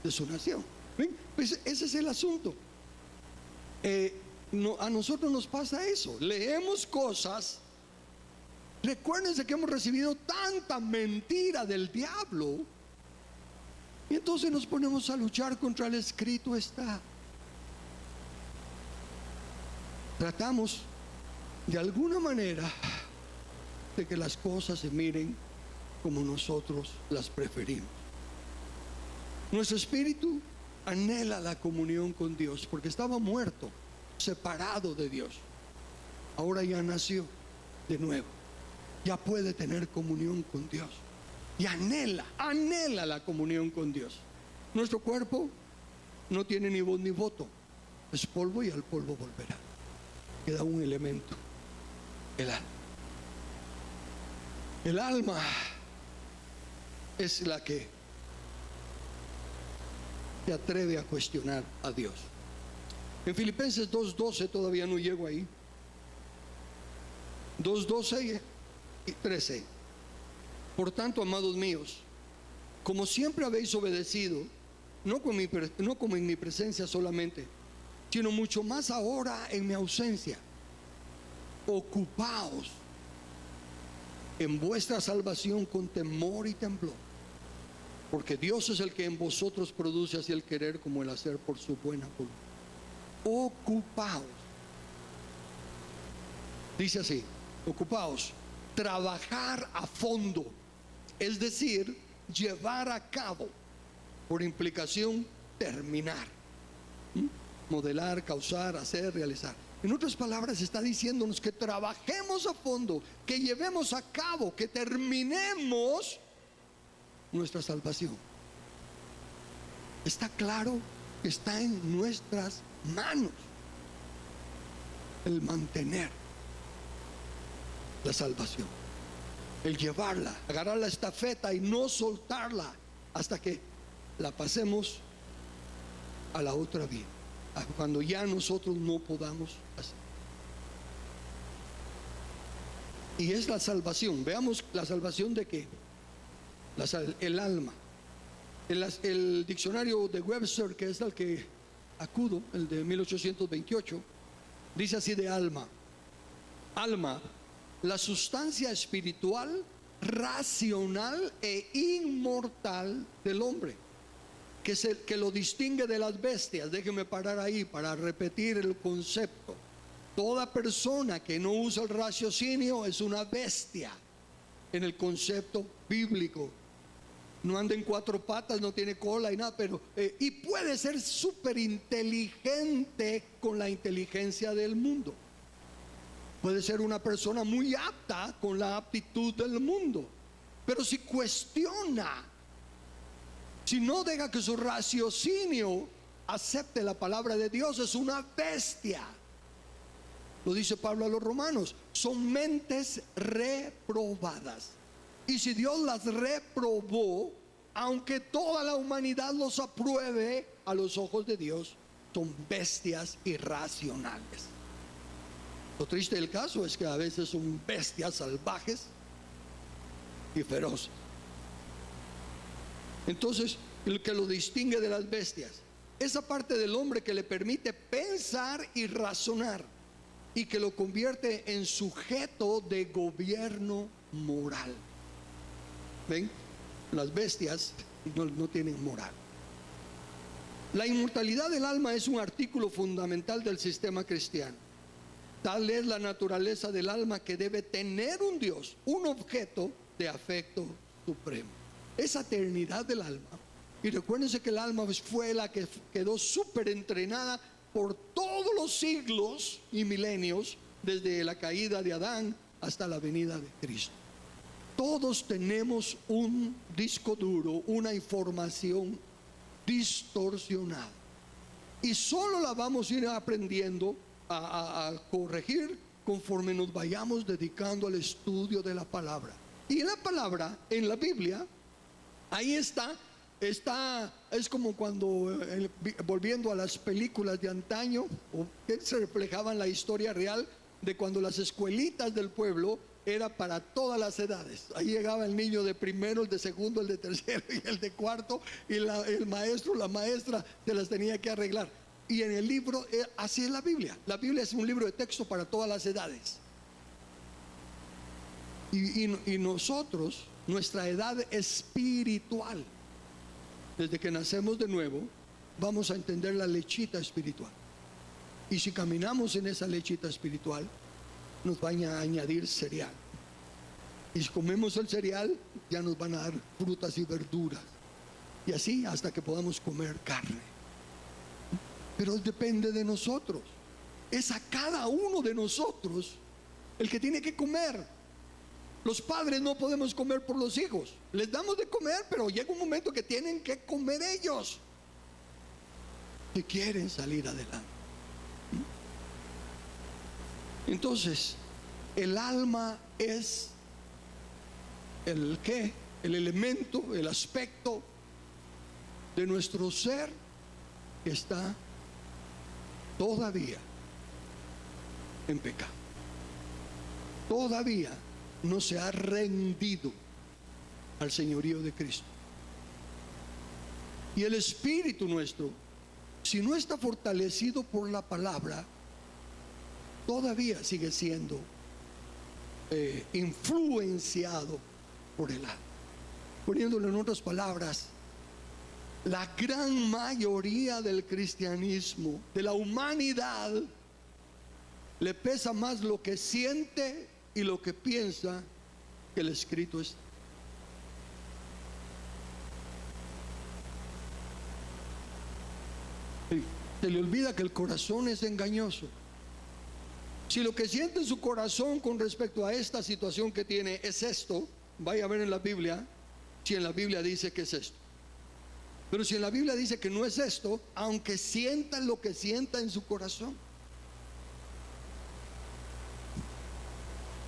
de su nación. ¿Ven? Pues ese es el asunto. A nosotros nos pasa eso. Leemos cosas. Recuérdense que hemos recibido tanta mentira del diablo. Y entonces nos ponemos a luchar contra el escrito está. Tratamos de alguna manera de que las cosas se miren como nosotros las preferimos. Nuestro espíritu anhela la comunión con Dios porque estaba muerto, separado de Dios. Ahora ya nació de nuevo, ya puede tener comunión con Dios y anhela la comunión con Dios. Nuestro cuerpo no tiene ni voz ni voto, es polvo y al polvo volverá. Queda un elemento, el alma. El alma es la que se atreve a cuestionar a Dios. En Filipenses 2:12, todavía no llego ahí, 2:12 y 13. Por tanto, amados míos, como siempre habéis obedecido, no como en mi presencia solamente, sino mucho más ahora en mi ausencia, ocupaos en vuestra salvación con temor y temblor, porque Dios es el que en vosotros produce así el querer como el hacer por su buena voluntad. Ocupaos. Dice así, ocupaos, trabajar a fondo, es decir, llevar a cabo, por implicación, terminar. Modelar, causar, hacer, realizar. En otras palabras, está diciéndonos que trabajemos a fondo, que llevemos a cabo, que terminemos nuestra salvación. Está claro que está en nuestras manos el mantener la salvación, el llevarla, agarrar la estafeta y no soltarla hasta que la pasemos a la otra vida, cuando ya nosotros no podamos hacer. Y es la salvación. Veamos la salvación de qué. El alma. El diccionario de Webster, que es al que acudo, el de 1828, dice así de alma: alma, la sustancia espiritual, racional e inmortal del hombre, que lo distingue de las bestias. Déjenme parar ahí para repetir el concepto. Toda persona que no usa el raciocinio es una bestia en el concepto bíblico. No anda en cuatro patas, no tiene cola y nada, pero y puede ser súper inteligente con la inteligencia del mundo. Puede ser una persona muy apta con la aptitud del mundo. Pero si cuestiona, si no deja que su raciocinio acepte la palabra de Dios, es una bestia. Lo dice Pablo a los romanos, son mentes reprobadas. Y si Dios las reprobó, aunque toda la humanidad los apruebe, a los ojos de Dios son bestias irracionales. Lo triste del caso es que a veces son bestias salvajes y feroces. Entonces, el que lo distingue de las bestias, esa parte del hombre que le permite pensar y razonar, y que lo convierte en sujeto de gobierno moral. ¿Ven? Las bestias no tienen moral. La inmortalidad del alma es un artículo fundamental del sistema cristiano. Tal es la naturaleza del alma, que debe tener un Dios, un objeto de afecto supremo. Esa eternidad del alma. Y recuérdense que el alma fue la que quedó súper entrenada por todos los siglos y milenios, desde la caída de Adán hasta la venida de Cristo. Todos tenemos un disco duro, una información distorsionada, y solo la vamos a ir aprendiendo a corregir conforme nos vayamos dedicando al estudio de la palabra. Y en la palabra, en la Biblia, ahí está, es como cuando, volviendo a las películas de antaño, que se reflejaban en la historia real de cuando las escuelitas del pueblo era para todas las edades. Ahí llegaba el niño de primero, el de segundo, el de tercero y el de cuarto, y el maestro, la maestra se las tenía que arreglar. Y en el libro, así es la Biblia. La Biblia es un libro de texto para todas las edades. Y nosotros, nuestra edad espiritual, desde que nacemos de nuevo, vamos a entender la lechita espiritual. Y si caminamos en esa lechita espiritual, nos van a añadir cereal. Y si comemos el cereal, ya nos van a dar frutas y verduras. Y así hasta que podamos comer carne. Pero depende de nosotros. Es a cada uno de nosotros el que tiene que comer. Los padres no podemos comer por los hijos. Les damos de comer, pero llega un momento que tienen que comer ellos, si quieren salir adelante. Entonces, el alma es el elemento, el aspecto de nuestro ser que está todavía en pecado. Todavía no se ha rendido al señorío de Cristo. Y el espíritu nuestro, si no está fortalecido por la palabra, todavía sigue siendo influenciado por el alma. Poniéndolo en otras palabras, la gran mayoría del cristianismo, de la humanidad, le pesa más lo que siente y lo que piensa que el escrito es. Se le olvida que el corazón es engañoso. Si lo que siente en su corazón con respecto a esta situación que tiene es esto, vaya a ver en la Biblia si en la Biblia dice que es esto. Pero si en la Biblia dice que no es esto, aunque sienta lo que sienta en su corazón.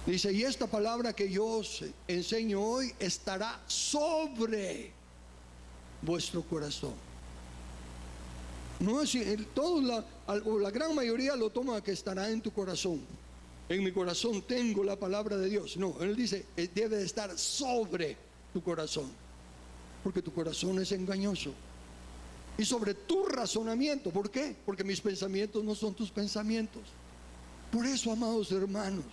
Dice, y esta palabra que yo os enseño hoy estará sobre vuestro corazón. No es la gran mayoría lo toma que estará en tu corazón. En mi corazón tengo la palabra de Dios. No, él dice, debe de estar sobre tu corazón, porque tu corazón es engañoso. Y sobre tu razonamiento. ¿Por qué? Porque mis pensamientos no son tus pensamientos. Por eso, amados hermanos,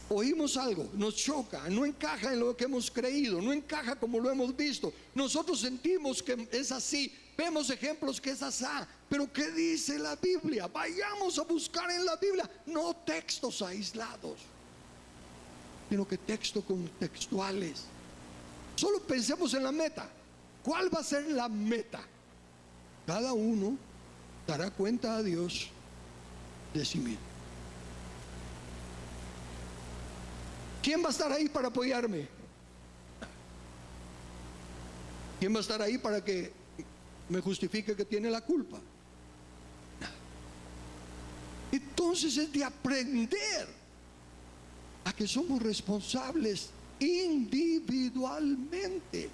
oímos algo, nos choca, no encaja en lo que hemos creído, no encaja como lo hemos visto. Nosotros sentimos que es así, vemos ejemplos que es así, pero ¿qué dice la Biblia? Vayamos a buscar en la Biblia, no textos aislados, sino que textos contextuales. Solo pensemos en la meta. ¿Cuál va a ser la meta? Cada uno dará cuenta a Dios de sí mismo. ¿Quién va a estar ahí para apoyarme? ¿Quién va a estar ahí para que me justifique que tiene la culpa? Nada. Entonces es de aprender a que somos responsables individualmente.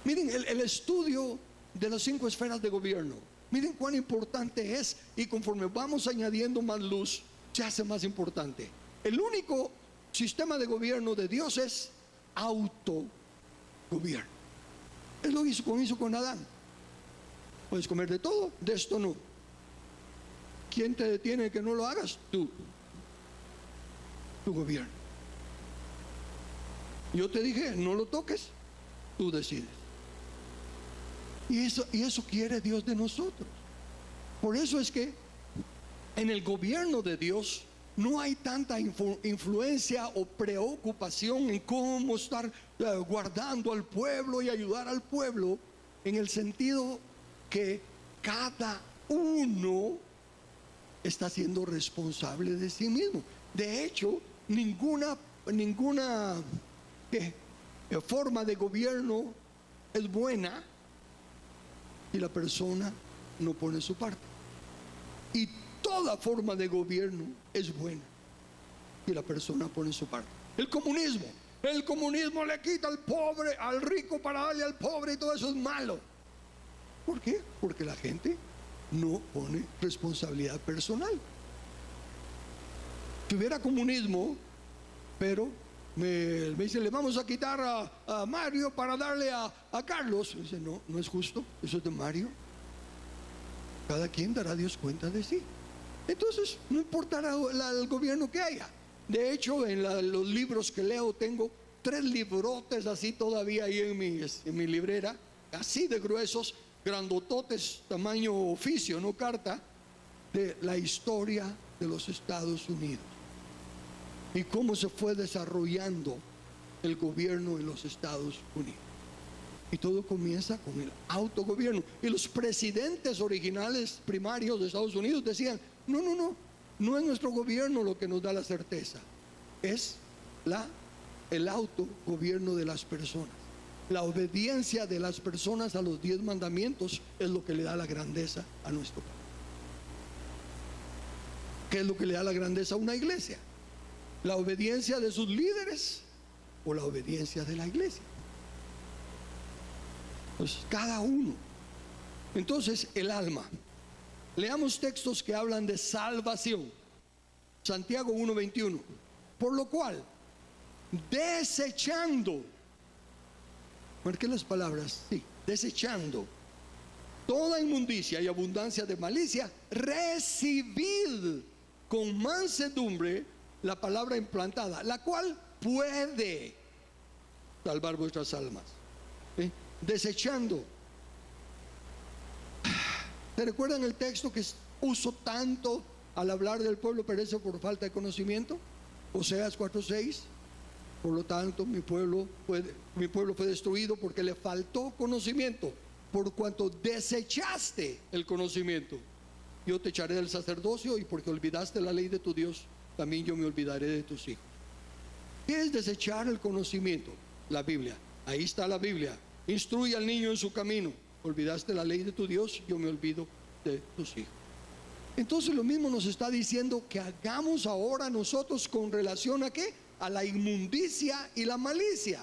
Miren el estudio de las 5 esferas de gobierno. Miren cuán importante es, y conforme vamos añadiendo más luz, se hace más importante. El único sistema de gobierno de Dios es autogobierno. Él lo hizo con Adán. Puedes comer de todo, de esto no. ¿Quién te detiene que no lo hagas? Tú. Tu gobierno. Yo te dije, no lo toques, tú decides. Y eso quiere Dios de nosotros. Por eso es que en el gobierno de Dios no hay tanta influencia o preocupación en cómo estar guardando al pueblo y ayudar al pueblo, en el sentido que cada uno está siendo responsable de sí mismo. De hecho, ninguna forma de gobierno es buena si la persona no pone su parte. Y toda forma de gobierno es buena si la persona pone su parte. El comunismo le quita al rico para darle al pobre, y todo eso es malo. ¿Por qué? Porque la gente no pone responsabilidad personal. Si hubiera comunismo, pero me dice, le vamos a quitar a Mario para darle a Carlos. Dice, no es justo, eso es de Mario. Cada quien dará a Dios cuenta de sí. Entonces, no importará el gobierno que haya. De hecho, en los libros que leo, tengo 3 librotes así todavía ahí en mi librera, así de gruesos, grandototes, tamaño oficio, no carta, de la historia de los Estados Unidos y cómo se fue desarrollando el gobierno en los Estados Unidos. Y todo comienza con el autogobierno. Y los presidentes originales primarios de Estados Unidos decían, no es nuestro gobierno lo que nos da la certeza, es el autogobierno de las personas. La obediencia de las personas a los 10 mandamientos es lo que le da la grandeza a nuestro país. ¿Qué es lo que le da la grandeza a una iglesia? ¿La obediencia de sus líderes o la obediencia de la iglesia? Pues cada uno. Entonces, el alma. Leamos textos que hablan de salvación. Santiago 1:21. Por lo cual, desechando, marqué las palabras, sí, desechando toda inmundicia y abundancia de malicia, recibid con mansedumbre la palabra implantada, la cual puede salvar vuestras almas. ¿Sí? Desechando. ¿Se recuerdan el texto que uso tanto al hablar del pueblo perece por falta de conocimiento? Oseas 4:6. Por lo tanto, mi pueblo fue destruido porque le faltó conocimiento, por cuanto desechaste el conocimiento. Yo te echaré del sacerdocio, y porque olvidaste la ley de tu Dios, también yo me olvidaré de tus hijos. ¿Qué es desechar el conocimiento? La Biblia. Ahí está la Biblia. Instruye al niño en su camino. Olvidaste la ley de tu Dios, yo me olvido de tus hijos. Entonces lo mismo nos está diciendo que hagamos ahora nosotros con relación a ¿qué? A la inmundicia y la malicia.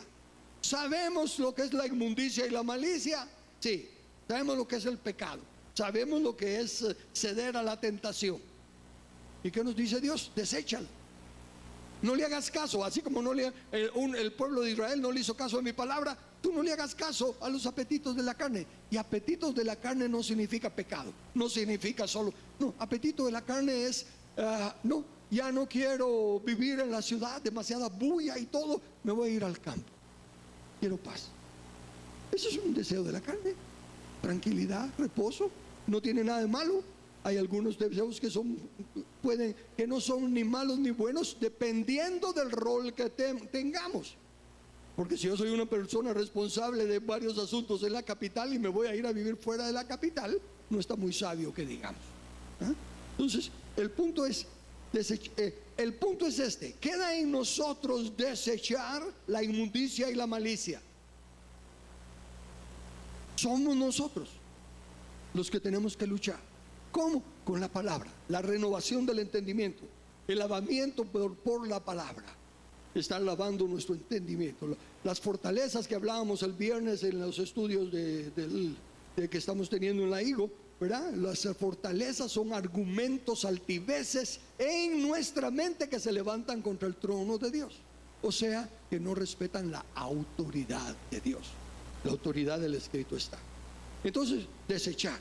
¿Sabemos lo que es la inmundicia y la malicia? Sí. Sabemos lo que es el pecado. Sabemos lo que es ceder a la tentación. ¿Y qué nos dice Dios? Deséchalo. No le hagas caso, así como el pueblo de Israel no le hizo caso a mi palabra. Tú no le hagas caso a los apetitos de la carne. Y apetitos de la carne no significa pecado. No significa solo. No, apetito de la carne es, ya no quiero vivir en la ciudad, demasiada bulla y todo. Me voy a ir al campo. Quiero paz. Eso es un deseo de la carne. Tranquilidad, reposo. No tiene nada de malo. Hay algunos deseos que no son ni malos ni buenos, dependiendo del rol que tengamos. Porque si yo soy una persona responsable de varios asuntos en la capital y me voy a ir a vivir fuera de la capital, no está muy sabio que digamos. Entonces, el punto es este: queda en nosotros desechar la inmundicia y la malicia. Somos nosotros los que tenemos que luchar. ¿Cómo? Con la palabra, la renovación del entendimiento, el lavamiento por la palabra. Están lavando nuestro entendimiento. Las fortalezas que hablábamos el viernes en los estudios de que estamos teniendo en la IGO, ¿verdad? Las fortalezas son argumentos, altiveces en nuestra mente que se levantan contra el trono de Dios. O sea, que no respetan la autoridad de Dios. La autoridad del Escrito está. Entonces, desechar.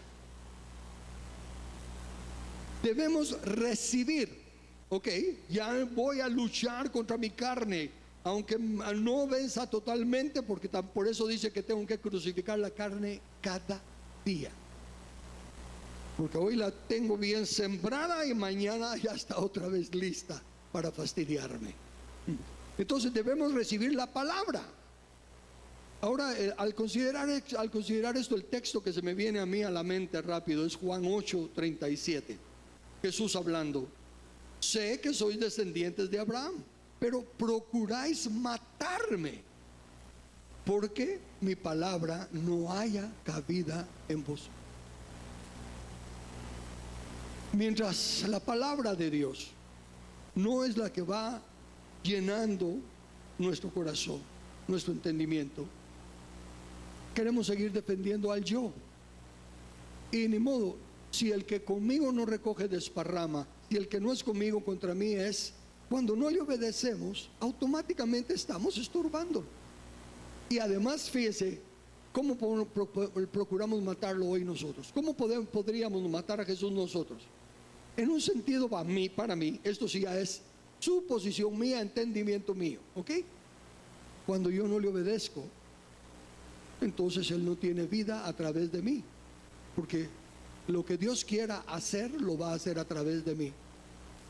Debemos recibir. Ok, ya voy a luchar contra mi carne, aunque no venza totalmente, porque por eso dice que tengo que crucificar la carne cada día. Porque hoy la tengo bien sembrada y mañana ya está otra vez lista para fastidiarme. Entonces debemos recibir la palabra. Ahora, al considerar esto, el texto que se me viene a mí a la mente rápido es Juan 8:37. Jesús hablando: sé que sois descendientes de Abraham, pero procuráis matarme, porque mi palabra no haya cabida en vosotros. Mientras la palabra de Dios no es la que va llenando nuestro corazón, nuestro entendimiento, queremos seguir defendiendo al yo. Y ni modo, si el que conmigo no recoge desparrama, si el que no es conmigo contra mí es, cuando no le obedecemos, automáticamente estamos estorbando. Y además, fíjese, ¿cómo procuramos matarlo hoy nosotros? ¿Cómo podríamos matar a Jesús nosotros? En un sentido, para mí, esto sí ya es suposición mía, entendimiento mío, ¿ok? Cuando yo no le obedezco, entonces Él no tiene vida a través de mí, porque lo que Dios quiera hacer, lo va a hacer a través de mí.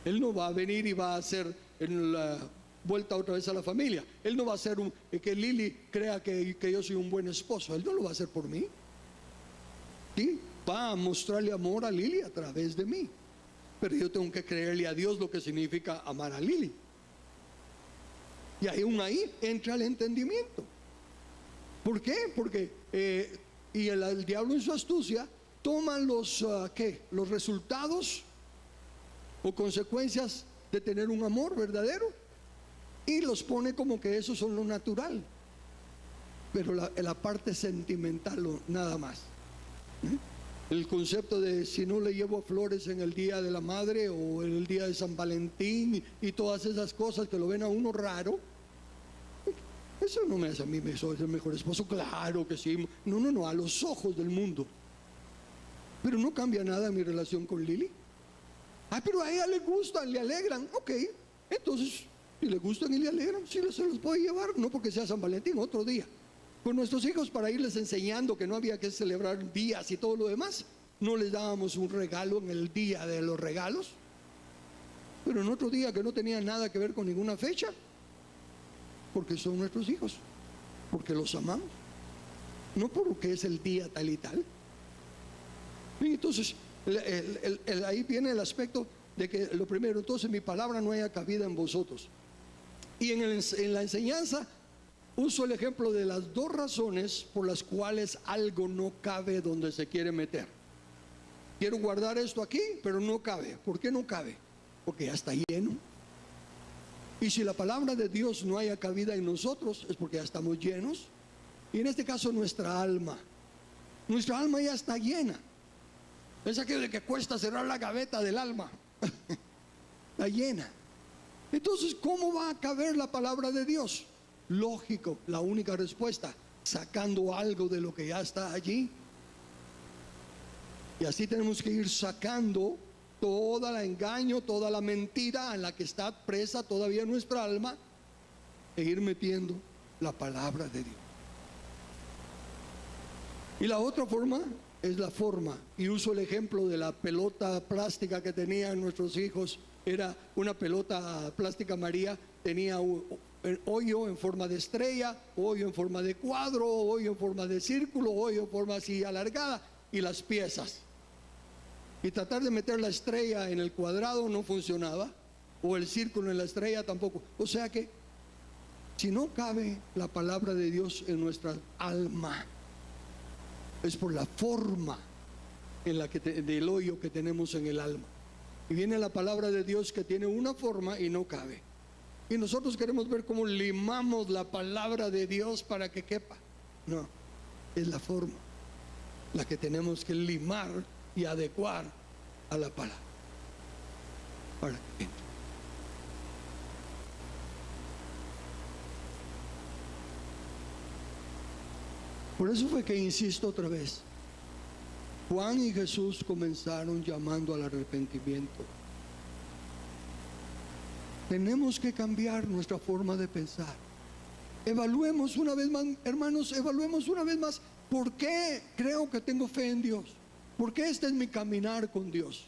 Él no va a venir y va a hacer en la vuelta otra vez a la familia. Él no va a hacer que Lili crea que yo soy un buen esposo. Él no lo va a hacer por mí. ¿Sí? Va a mostrarle amor a Lili a través de mí. Pero yo tengo que creerle a Dios lo que significa amar a Lili. Y ahí entra el entendimiento. ¿Por qué? Porque el diablo en su astucia toma los resultados o consecuencias de tener un amor verdadero y los pone como que esos son lo natural, pero la parte sentimental nada más. El concepto de si no le llevo flores en el día de la madre o en el día de San Valentín y todas esas cosas que lo ven a uno raro, eso no me hace a mí soy el mejor esposo. Claro que sí. No, a los ojos del mundo. Pero no cambia nada en mi relación con Lili. Pero a ella le gustan, le alegran. Ok, entonces, si le gustan y le alegran, sí se los puede llevar. No porque sea San Valentín, otro día. Con nuestros hijos, para irles enseñando que no había que celebrar días y todo lo demás, no les dábamos un regalo en el día de los regalos. Pero en otro día que no tenía nada que ver con ninguna fecha, porque son nuestros hijos, porque los amamos, no porque es el día tal y tal. Y entonces ahí viene el aspecto de que lo primero, entonces mi palabra no haya cabida en vosotros. Y en la enseñanza uso el ejemplo de las dos razones por las cuales algo no cabe donde se quiere meter. Quiero guardar esto aquí, pero no cabe. ¿Por qué no cabe? Porque ya está lleno. Y si la palabra de Dios no haya cabida en nosotros, es porque ya estamos llenos. Y en este caso nuestra alma ya está llena. Es aquello de que cuesta cerrar la gaveta del alma. Está llena. Entonces, ¿cómo va a caber la palabra de Dios? Lógico, la única respuesta, sacando algo de lo que ya está allí. Y así tenemos que ir sacando todo el engaño, toda la mentira en la que está presa todavía nuestra alma, e ir metiendo la palabra de Dios. Y la otra forma es la forma, y uso el ejemplo de la pelota plástica que tenían nuestros hijos. Era una pelota plástica María, tenía un hoyo en forma de estrella, hoyo en forma de cuadro, hoyo en forma de círculo, hoyo en forma así alargada, y las piezas. Y tratar de meter la estrella en el cuadrado no funcionaba, o el círculo en la estrella tampoco. O sea que si no cabe la palabra de Dios en nuestra alma, es por la forma en la que del hoyo que tenemos en el alma. Y viene la palabra de Dios que tiene una forma y no cabe. Y nosotros queremos ver cómo limamos la palabra de Dios para que quepa. No, es la forma la que tenemos que limar y adecuar a la palabra para que entre. Por eso fue que insisto otra vez. Juan y Jesús comenzaron llamando al arrepentimiento. Tenemos que cambiar nuestra forma de pensar. Evaluemos una vez más, hermanos, evaluemos una vez más por qué creo que tengo fe en Dios. ¿Por qué este es mi caminar con Dios?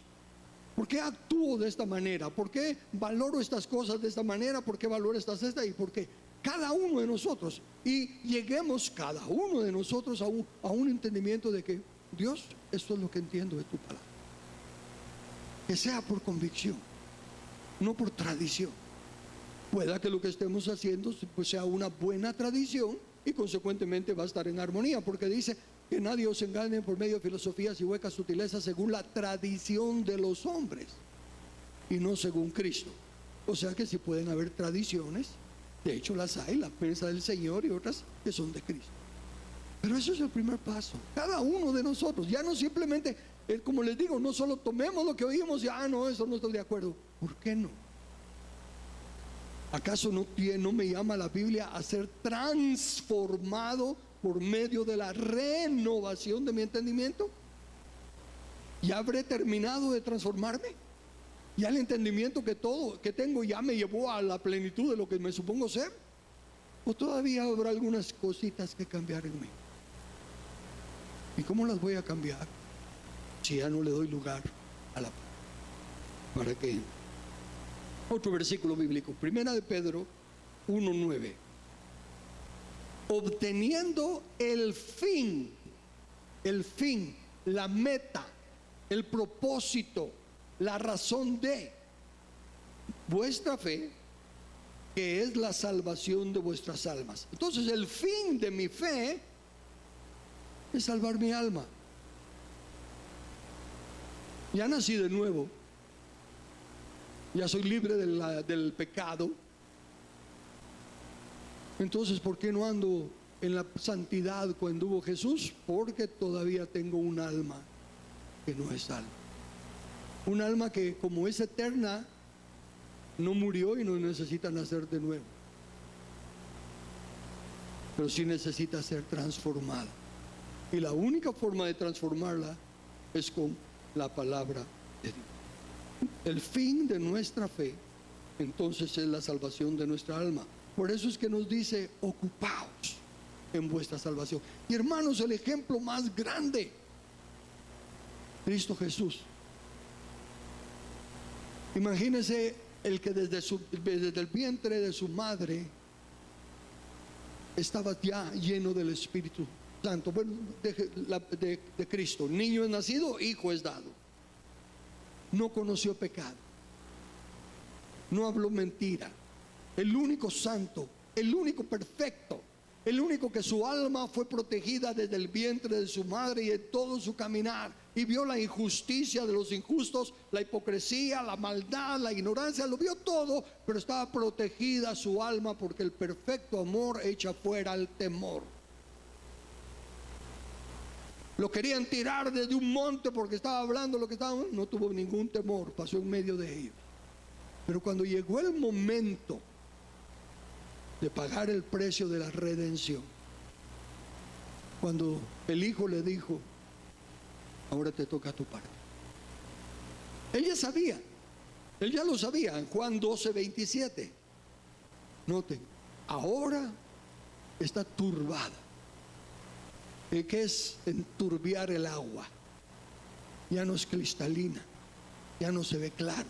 ¿Por qué actúo de esta manera? ¿Por qué valoro estas cosas de esta manera? ¿Por qué valoro estas? ¿Y por qué? Cada uno de nosotros. Y lleguemos cada uno de nosotros a un entendimiento de que Dios, esto es lo que entiendo de tu palabra. Que sea por convicción, no por tradición. Pueda que lo que estemos haciendo pues sea una buena tradición y consecuentemente va a estar en armonía, porque dice que nadie os engañe por medio de filosofías y huecas sutilezas según la tradición de los hombres y no según Cristo. O sea que sí pueden haber tradiciones, de hecho las hay, la mesa del Señor y otras que son de Cristo. Pero eso es el primer paso, cada uno de nosotros, ya no simplemente, como les digo, no solo tomemos lo que oímos y no, eso no estoy de acuerdo. ¿Por qué no? ¿Acaso no me llama la Biblia a ser transformado por medio de la renovación de mi entendimiento? ¿Ya habré terminado de transformarme? ¿Ya el entendimiento que tengo ya me llevó a la plenitud de lo que me supongo ser? ¿O todavía habrá algunas cositas que cambiar en mí? ¿Y cómo las voy a cambiar si ya no le doy lugar a la palabra? ¿Para qué? Otro versículo bíblico, Primera de Pedro 1:9. Obteniendo el fin, la meta, el propósito, la razón de vuestra fe, que es la salvación de vuestras almas. Entonces el fin de mi fe es salvar mi alma. Ya nací de nuevo. Ya soy libre del pecado. Entonces, ¿por qué no ando en la santidad cuando hubo Jesús? Porque todavía tengo un alma que no es salva. Un alma que, como es eterna, no murió y no necesita nacer de nuevo. Pero sí necesita ser transformada. Y la única forma de transformarla es con la palabra de Dios. El fin de nuestra fe, entonces, es la salvación de nuestra alma. Por eso es que nos dice, ocupaos en vuestra salvación. Y hermanos, el ejemplo más grande, Cristo Jesús. Imagínense el que desde el vientre de su madre estaba ya lleno del Espíritu Santo. Bueno, de Cristo. Niño es nacido, hijo es dado. No conoció pecado, no habló mentira. El único santo, el único perfecto, el único que su alma fue protegida desde el vientre de su madre y en todo su caminar, y vio la injusticia de los injustos, la hipocresía, la maldad, la ignorancia, lo vio todo, pero estaba protegida su alma porque el perfecto amor echa fuera el temor. Lo querían tirar desde un monte porque estaba hablando lo que estaba. No tuvo ningún temor, pasó en medio de ellos. Pero cuando llegó el momento de pagar el precio de la redención, cuando el hijo le dijo, ahora te toca tu parte. Él ya sabía, él ya lo sabía en Juan 12:27. Noten, ahora está turbada. ¿Qué es enturbiar el agua? Ya no es cristalina, ya no se ve claro,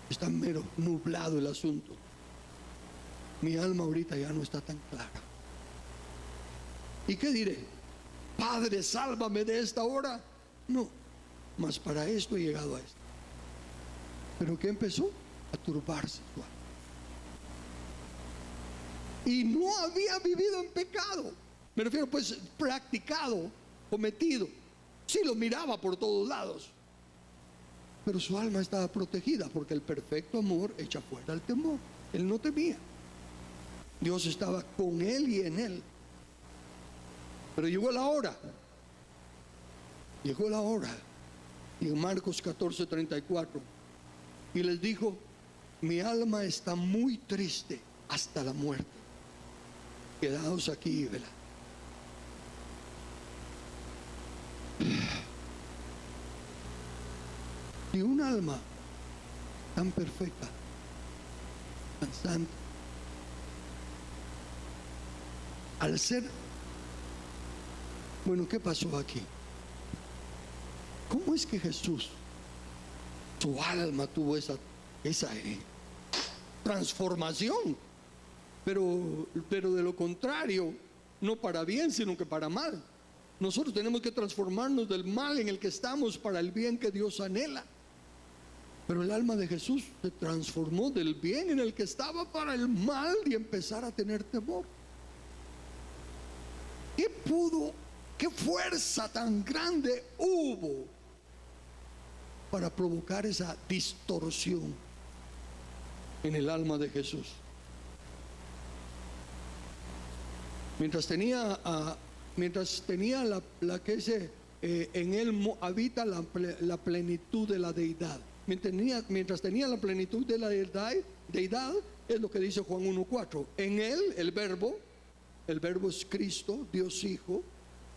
está mero nublado el asunto. Mi alma ahorita ya no está tan clara. ¿Y qué diré? Padre, sálvame de esta hora. No, mas para esto he llegado a esto. Pero ¿qué empezó? A turbarse su alma. Y no había vivido en pecado. Me refiero pues practicado cometido. Sí lo miraba por todos lados, pero su alma estaba protegida porque el perfecto amor echa fuera el temor. Él no temía. Dios estaba con él y en él. Pero llegó la hora. Llegó la hora. Y en Marcos 14:34, y les dijo: mi alma está muy triste hasta la muerte. Quedaos aquí y velad. Y un alma tan perfecta, tan santa, al ser, bueno, ¿qué pasó aquí? ¿Cómo es que Jesús, su alma tuvo esa transformación? Pero de lo contrario, no para bien, sino que para mal. Nosotros tenemos que transformarnos del mal en el que estamos para el bien que Dios anhela. Pero el alma de Jesús se transformó del bien en el que estaba para el mal y empezar a tener temor. ¿Qué fuerza tan grande hubo para provocar esa distorsión en el alma de Jesús? Mientras tenía en él habita la plenitud de la deidad. Mientras tenía la plenitud de la deidad, es lo que dice Juan 1:4. En él, el verbo es Cristo, Dios Hijo.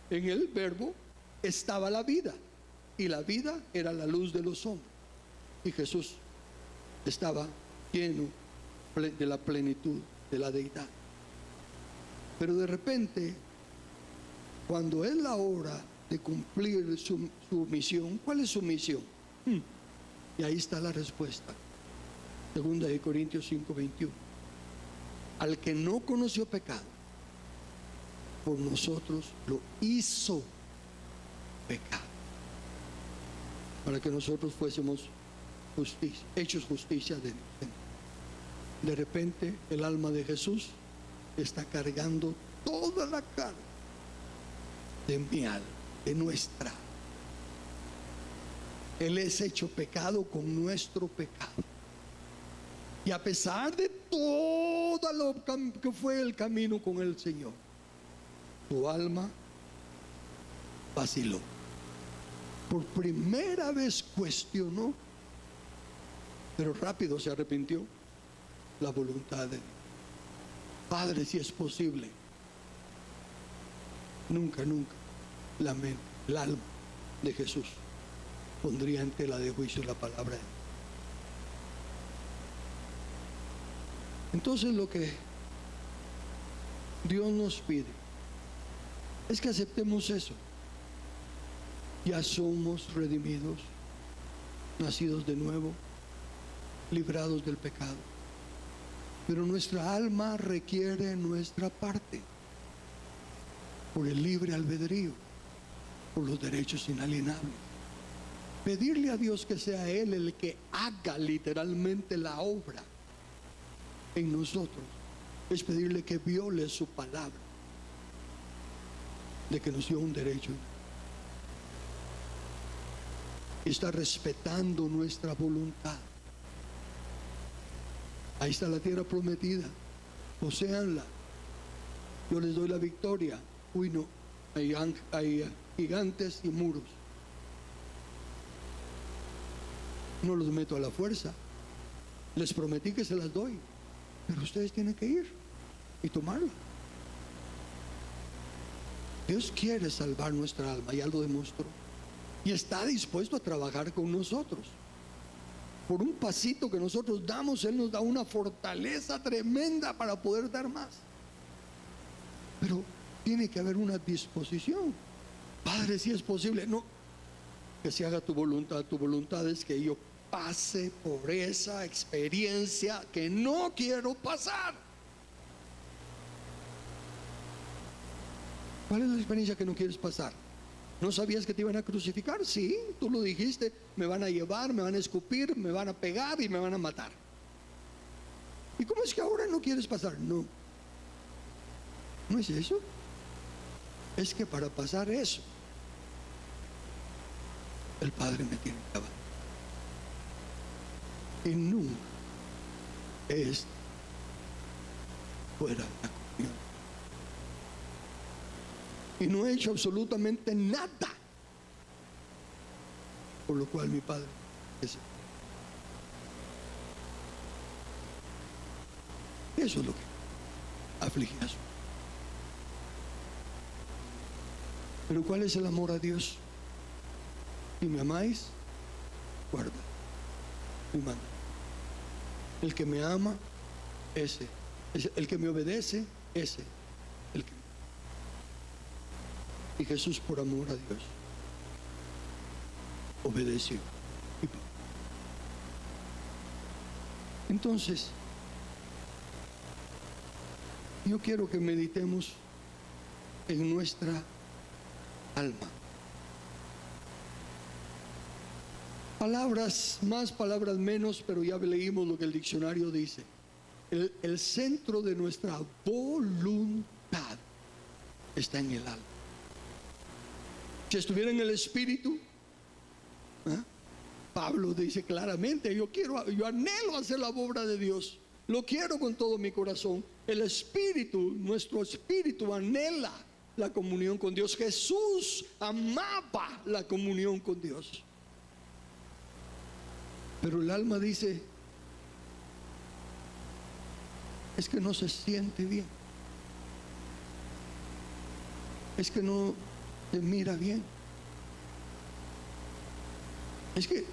En el verbo estaba la vida, y la vida era la luz de los hombres. Y Jesús estaba lleno de la plenitud de la deidad. Pero de repente, cuando es la hora de cumplir su misión, ¿cuál es su misión? Y ahí está la respuesta. 2 Corintios 5:21. Al que no conoció pecado, por nosotros lo hizo pecado, para que nosotros fuésemos hechos justicia de Dios. De repente el alma de Jesús está cargando toda la carga de mi alma, de nuestra. Él es hecho pecado con nuestro pecado. Y a pesar de todo lo que fue el camino con el Señor, su alma vaciló. Por primera vez cuestionó, pero rápido se arrepintió, la voluntad de Dios. Padre, si es posible, nunca el alma de Jesús pondría en tela de juicio la palabra de Dios. Entonces lo que Dios nos pide es que aceptemos eso. Ya somos redimidos, nacidos de nuevo, librados del pecado. Pero nuestra alma requiere nuestra parte, por el libre albedrío, por los derechos inalienables. Pedirle a Dios que sea Él el que haga literalmente la obra en nosotros es pedirle que viole su palabra, de que nos dio un derecho. Está respetando nuestra voluntad. Ahí está la tierra prometida, poséanla, yo les doy la victoria. Uy, no, hay gigantes y muros, no los meto a la fuerza, les prometí que se las doy, pero ustedes tienen que ir y tomarla. Dios quiere salvar nuestra alma, ya lo demostró, y está dispuesto a trabajar con nosotros. Por un pasito que nosotros damos, Él nos da una fortaleza tremenda para poder dar más. Pero tiene que haber una disposición. Padre, si es posible, no que se haga tu voluntad. Tu voluntad es que yo pase por esa experiencia que no quiero pasar. ¿Cuál es la experiencia que no quieres pasar? ¿No sabías que te iban a crucificar? Sí, tú lo dijiste. Me van a llevar, me van a escupir, me van a pegar y me van a matar. ¿Y cómo es que ahora no quieres pasar? No, no es eso. Es que para pasar eso el Padre me tiene que amar. Y nunca es fuera de la comunión. Y no he hecho absolutamente nada por lo cual mi Padre es. Eso es lo que aflige a su. Pero ¿cuál es el amor a Dios? Si me amáis, guarda mi mano. El que me ama, ese. El que me obedece, ese. El que. Y Jesús, por amor a Dios, obedeció. Entonces, yo quiero que meditemos en nuestra alma. Palabras más, palabras menos, pero ya leímos lo que el diccionario dice. El centro de nuestra voluntad está en el alma. Si estuviera en el espíritu, Pablo dice claramente, yo anhelo hacer la obra de Dios, lo quiero con todo mi corazón. El espíritu, nuestro espíritu anhela la comunión con Dios. Jesús amaba la comunión con Dios. Pero el alma dice, es que no se siente bien, es que no se mira bien, es que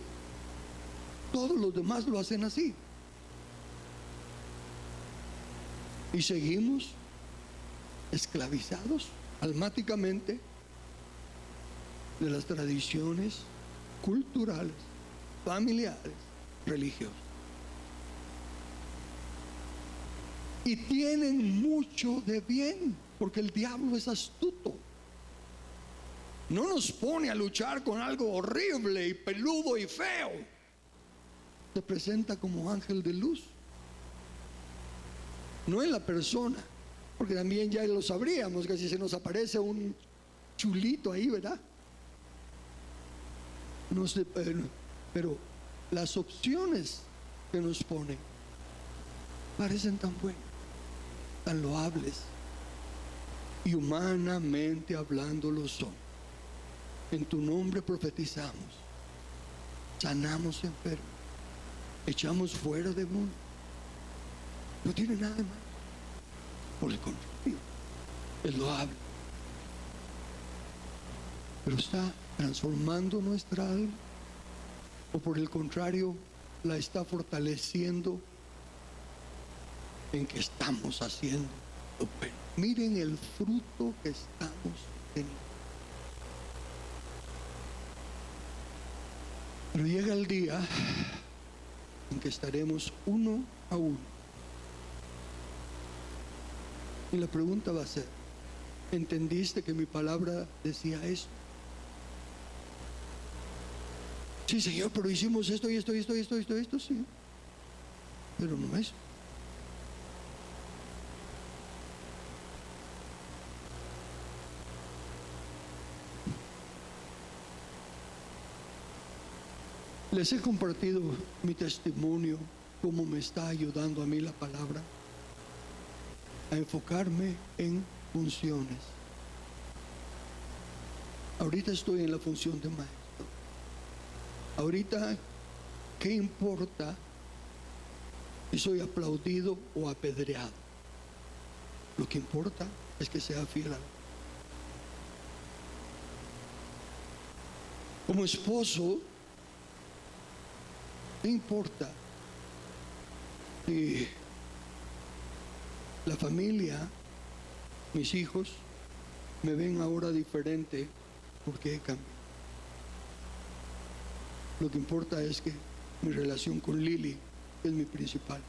todos los demás lo hacen así. Y seguimos esclavizados almáticamente de las tradiciones culturales, familiares, religiosas. Y tienen mucho de bien, porque el diablo es astuto. No nos pone a luchar con algo horrible y peludo y feo. Se presenta como ángel de luz. No en la persona, porque también ya lo sabríamos, que si se nos aparece un chulito ahí, ¿verdad? No sé, pero las opciones que nos ponen parecen tan buenas, tan loables, y humanamente hablando lo son. En tu nombre profetizamos, sanamos enfermos, echamos fuera demonios. No tiene nada de malo. Por el contrario, es loable. Pero está transformando nuestra alma, o por el contrario, la está fortaleciendo en que estamos haciendo lo bueno. Miren el fruto que estamos teniendo. Pero llega el día en que estaremos uno a uno. Y la pregunta va a ser, ¿entendiste que mi palabra decía esto? Sí, Señor, pero hicimos esto y esto y esto y esto y esto, sí. Pero no es. Les he compartido mi testimonio, cómo me está ayudando a mí la palabra a enfocarme en funciones. Ahorita estoy en la función de maestro. Ahorita, ¿qué importa si soy aplaudido o apedreado? Lo que importa es que sea fiel a la. Como esposo, ¿qué importa si la familia, mis hijos, me ven ahora diferente porque he cambiado? Lo que importa es que mi relación con Lili, que es mi principal,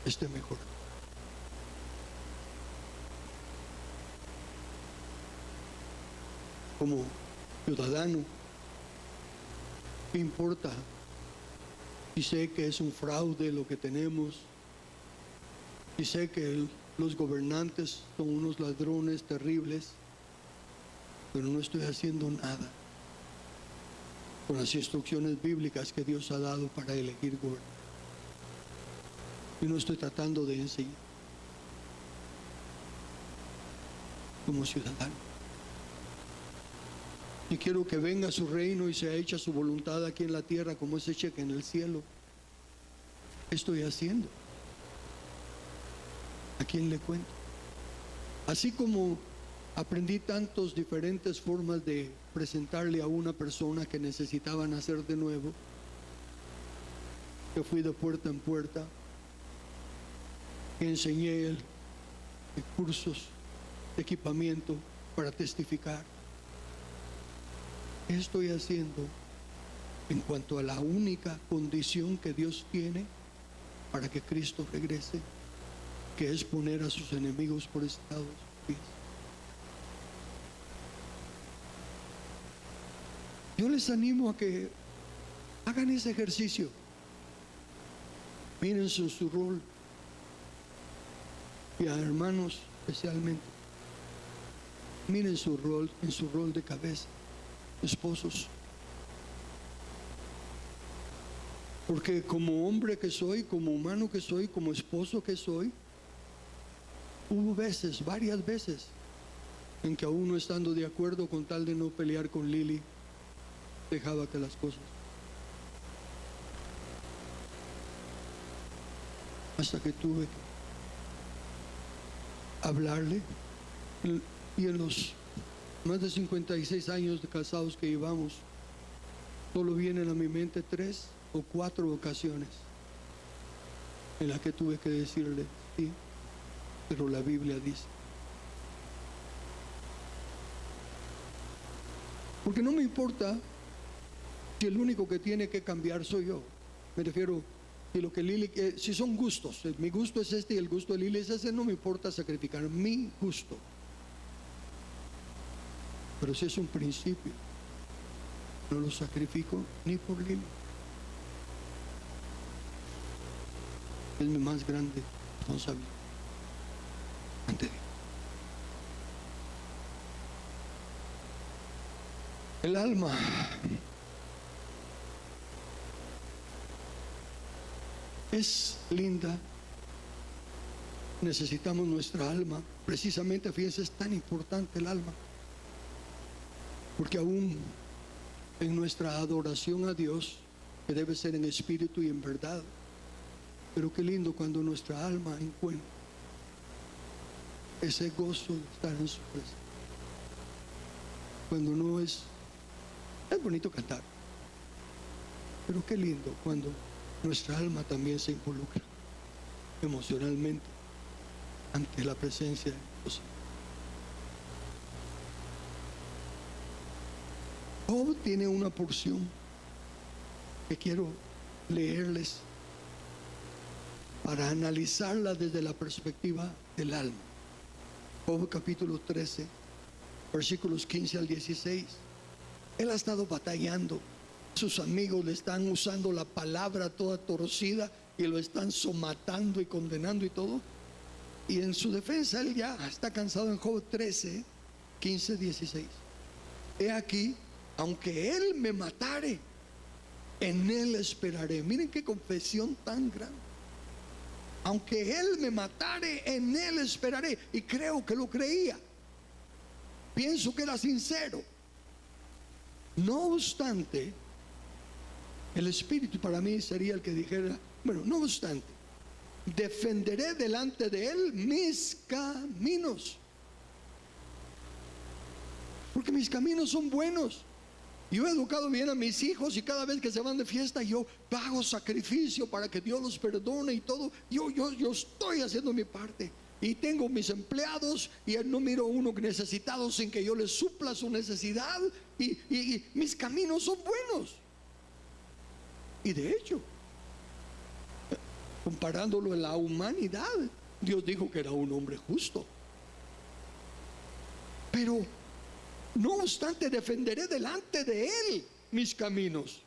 esté mejor. Como ciudadano, ¿qué importa si sé que es un fraude lo que tenemos? Y sé que los gobernantes son unos ladrones terribles, pero no estoy haciendo nada con las instrucciones bíblicas que Dios ha dado para elegir gobernador. Yo no estoy tratando de enseñar como ciudadano. Y quiero que venga su reino y sea hecha su voluntad aquí en la tierra como es hecha en el cielo. ¿Qué estoy haciendo? ¿A quién le cuento? Así como aprendí tantas diferentes formas de presentarle a una persona que necesitaba nacer de nuevo, que fui de puerta en puerta, que enseñé cursos de equipamiento para testificar. ¿Qué estoy haciendo en cuanto a la única condición que Dios tiene para que Cristo regrese, que es poner a sus enemigos por estrado de sus pies? Yo les animo a que hagan ese ejercicio. Miren su rol. Y a hermanos especialmente, miren su rol, en su rol de cabeza, esposos. Porque como hombre que soy, como humano que soy, como esposo que soy, hubo veces, varias veces, en que aún no estando de acuerdo, con tal de no pelear con Lili, dejaba que las cosas. Hasta que tuve que hablarle. Y en los más de 56 años de casados que llevamos, solo vienen a mi mente 3 o 4 ocasiones en las que tuve que decirle, sí, pero la Biblia dice. Porque no me importa si el único que tiene que cambiar soy yo. Me refiero, si lo que Lili, si son gustos, mi gusto es este y el gusto de Lili es ese, no me importa sacrificar mi gusto. Pero si es un principio, no lo sacrifico ni por Lili. Es mi más grande responsabilidad ante Dios. El alma es linda. Necesitamos nuestra alma. Precisamente, fíjense, es tan importante el alma. Porque aún en nuestra adoración a Dios, que debe ser en espíritu y en verdad, pero qué lindo cuando nuestra alma encuentra ese gozo de estar en su presencia. Cuando no es bonito cantar, pero qué lindo cuando nuestra alma también se involucra emocionalmente ante la presencia de Dios. Job tiene una porción que quiero leerles para analizarla desde la perspectiva del alma. Job capítulo 13, versículos 15 al 16. Él ha estado batallando. Sus amigos le están usando la palabra toda torcida y lo están somatando y condenando y todo. Y en su defensa él ya está cansado. En Job 13, 15, 16. He aquí, aunque él me matare, en él esperaré. Miren qué confesión tan grande. Aunque él me matare, en él esperaré. Y creo que lo creía. Pienso que era sincero. No obstante, el Espíritu para mí sería el que dijera, bueno, no obstante, defenderé delante de él mis caminos. Porque mis caminos son buenos. Yo he educado bien a mis hijos y cada vez que se van de fiesta yo pago sacrificio para que Dios los perdone y todo. Yo estoy haciendo mi parte. Y tengo mis empleados y no miro a uno necesitado sin que yo le supla su necesidad. Y mis caminos son buenos. Y de hecho, comparándolo en la humanidad, Dios dijo que era un hombre justo. Pero no obstante, defenderé delante de él mis caminos.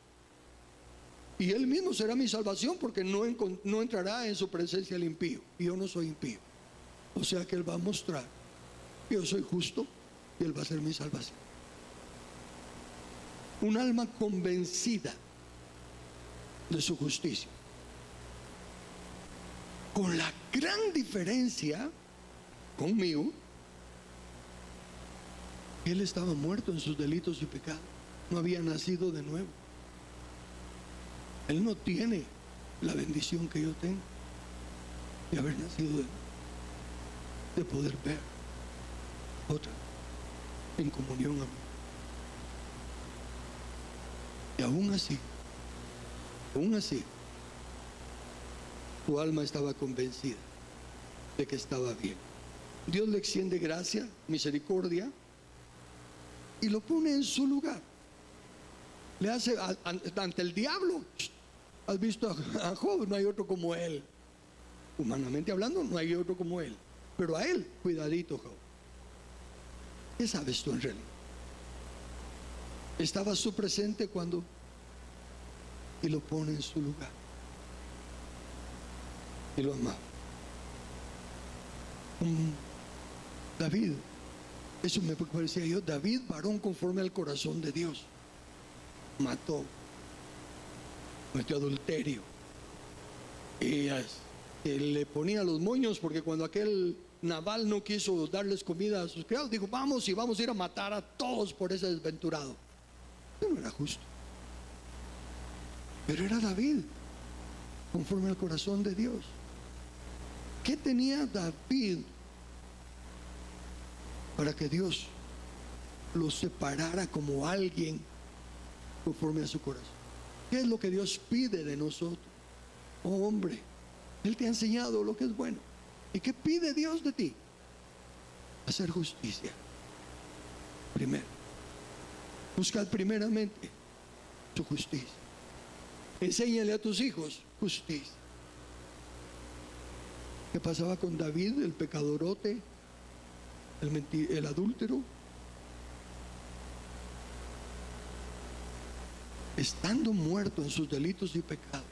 Y él mismo será mi salvación, porque no entrará en su presencia el impío. Y yo no soy impío. O sea que él va a mostrar que yo soy justo y él va a ser mi salvación. Un alma convencida de su justicia. Con la gran diferencia conmigo, él estaba muerto en sus delitos y pecados. No había nacido de nuevo. Él no tiene la bendición que yo tengo de haber nacido de nuevo, de poder ver otra en comunión a mí. Y aún así, su alma estaba convencida de que estaba bien. Dios le extiende gracia, misericordia y lo pone en su lugar. Le hace ante el diablo. ¿Has visto a Job? No hay otro como él. Humanamente hablando, no hay otro como él. Pero a él, cuidadito, Job. ¿Qué sabes tú en realidad? Estaba su presente cuando y lo pone en su lugar y lo amaba. David, eso me parecía yo, David, varón conforme al corazón de Dios, mató, metió adulterio y le ponía los moños, porque cuando aquel Nabal no quiso darles comida a sus criados, dijo, vamos a ir a matar a todos por ese desventurado. Eso no era justo. Pero era David, conforme al corazón de Dios. ¿Qué tenía David para que Dios lo separara como alguien conforme a su corazón? ¿Qué es lo que Dios pide de nosotros? Oh hombre, Él te ha enseñado lo que es bueno. ¿Y qué pide Dios de ti? Hacer justicia. Primero, buscar primeramente su justicia. Enséñale a tus hijos justicia. ¿Qué pasaba con David, el pecadorote, el adúltero? Estando muerto en sus delitos y pecados,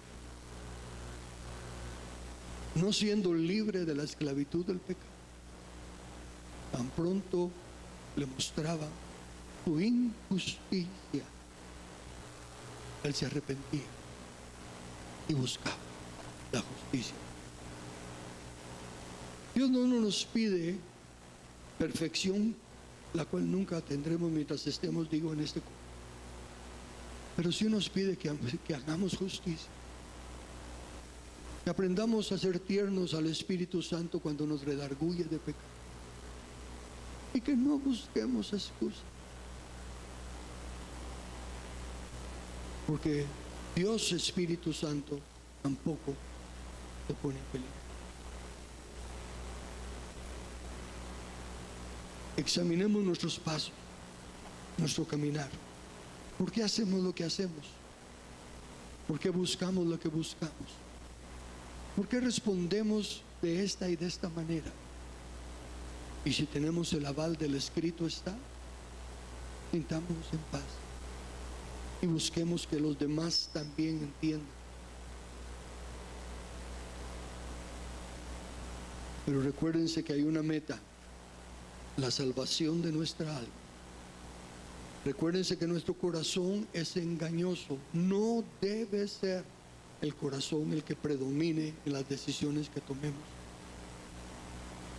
no siendo libre de la esclavitud del pecado, tan pronto le mostraba su injusticia, él se arrepentía y buscaba la justicia. Dios no nos pide perfección, la cual nunca tendremos mientras estemos, en este cuerpo. Pero sí nos pide que hagamos justicia, que aprendamos a ser tiernos al Espíritu Santo cuando nos redarguye de pecado, y que no busquemos excusas, porque Dios Espíritu Santo tampoco te pone en peligro. Examinemos nuestros pasos, nuestro caminar. ¿Por qué hacemos lo que hacemos? ¿Por qué buscamos lo que buscamos? ¿Por qué respondemos de esta y de esta manera? Y si tenemos el aval del Escrito está, sintámonos en paz y busquemos que los demás también entiendan. Pero recuérdense que hay una meta: la salvación de nuestra alma. Recuérdense que nuestro corazón es engañoso. No debe ser el corazón el que predomine en las decisiones que tomemos,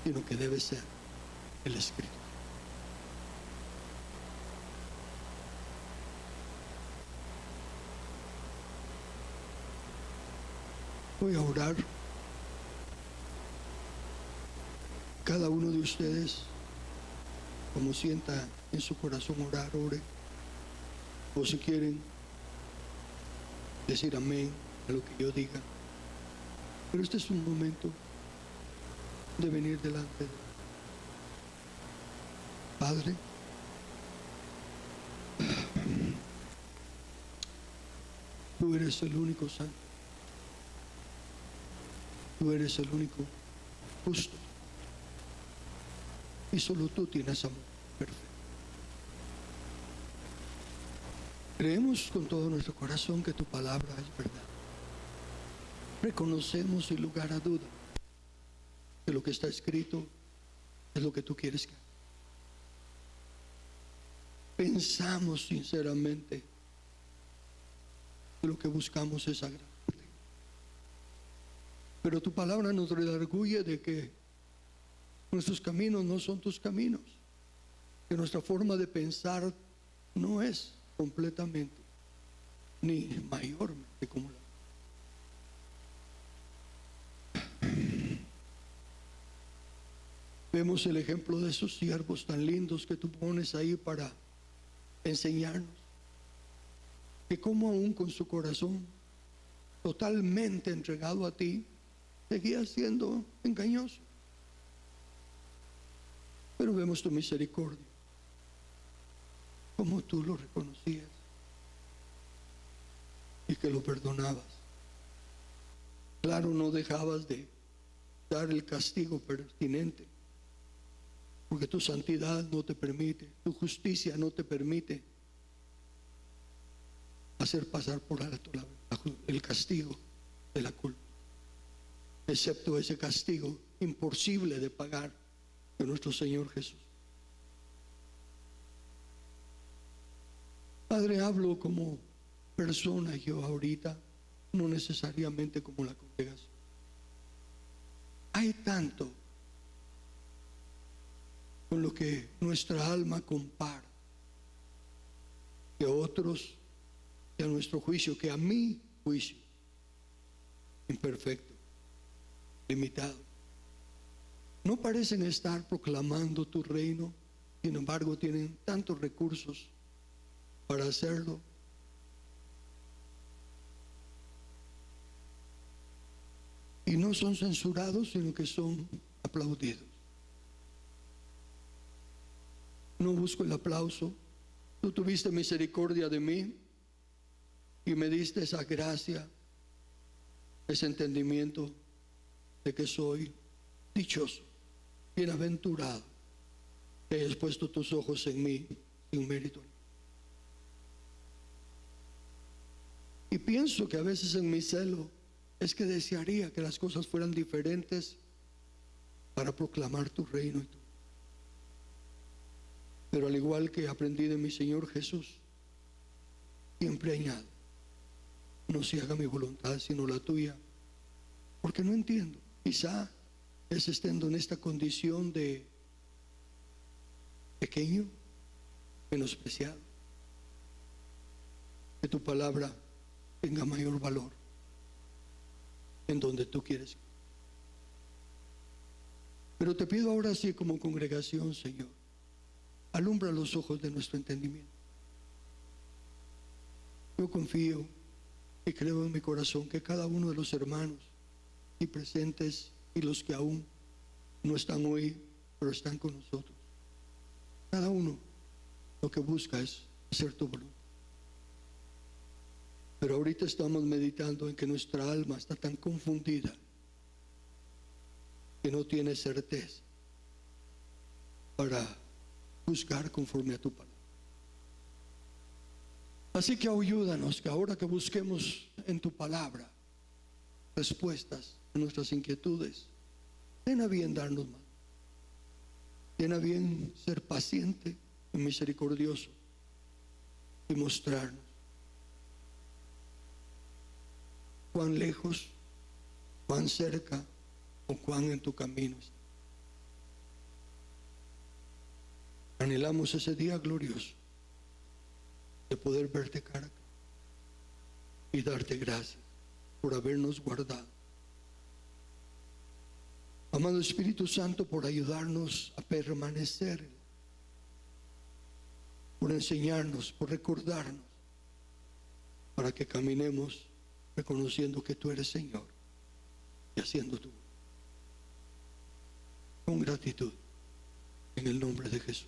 sino que debe ser el Espíritu. Voy a orar. Cada uno de ustedes, como sienta en su corazón orar, ore. O si quieren decir amén a lo que yo diga. Pero este es un momento de venir delante de Padre. Tú eres el único santo. Tú eres el único justo. Y solo tú tienes amor perfecto. Creemos con todo nuestro corazón que tu palabra es verdad. Reconocemos sin lugar a duda que lo que está escrito es lo que tú quieres que haga. Pensamos sinceramente que lo que buscamos es agradarte. Pero tu palabra nos redarguye de que nuestros caminos no son tus caminos, que nuestra forma de pensar no es completamente ni mayormente como la. Vemos el ejemplo de esos siervos tan lindos que tú pones ahí para enseñarnos que como aún con su corazón totalmente entregado a ti, seguía siendo engañoso. Pero vemos tu misericordia, como tú lo reconocías y que lo perdonabas. Claro, no dejabas de dar el castigo pertinente, porque tu santidad no te permite, tu justicia no te permite hacer pasar por alto el castigo de la culpa, excepto ese castigo imposible de pagar de nuestro Señor Jesús. Padre, hablo como persona yo ahorita, no necesariamente como la congregación. Hay tanto con lo que nuestra alma compara, que otros, que a nuestro juicio, que a mi juicio, imperfecto, limitado, no parecen estar proclamando tu reino, sin embargo tienen tantos recursos para hacerlo. Y no son censurados, sino que son aplaudidos. No busco el aplauso. Tú tuviste misericordia de mí y me diste esa gracia, ese entendimiento de que soy dichoso, bienaventurado, que hayas puesto tus ojos en mí sin mérito. Y pienso que a veces en mi celo es que desearía que las cosas fueran diferentes para proclamar tu reino y tu. Pero al igual que aprendí de mi Señor Jesús, siempre añado: no se haga mi voluntad sino la tuya, porque no entiendo. Quizá es estando en esta condición de pequeño, menospreciado, que tu palabra tenga mayor valor en donde tú quieres. Pero te pido ahora sí, como congregación, Señor, alumbra los ojos de nuestro entendimiento. Yo confío y creo en mi corazón que cada uno de los hermanos y presentes y los que aún no están hoy, pero están con nosotros, cada uno lo que busca es hacer tu voluntad. Pero ahorita estamos meditando en que nuestra alma está tan confundida que no tiene certeza para juzgar conforme a tu palabra. Así que ayúdanos que ahora que busquemos en tu palabra respuestas a nuestras inquietudes, ten a bien darnos más. Ten a bien ser paciente y misericordioso y mostrarnos cuán lejos, cuán cerca o cuán en tu camino está. Anhelamos ese día glorioso de poder verte cara a cara y darte gracias por habernos guardado. Amado Espíritu Santo, por ayudarnos a permanecer, por enseñarnos, por recordarnos, para que caminemos reconociendo que tú eres Señor y haciendo tú con gratitud, en el nombre de Jesús.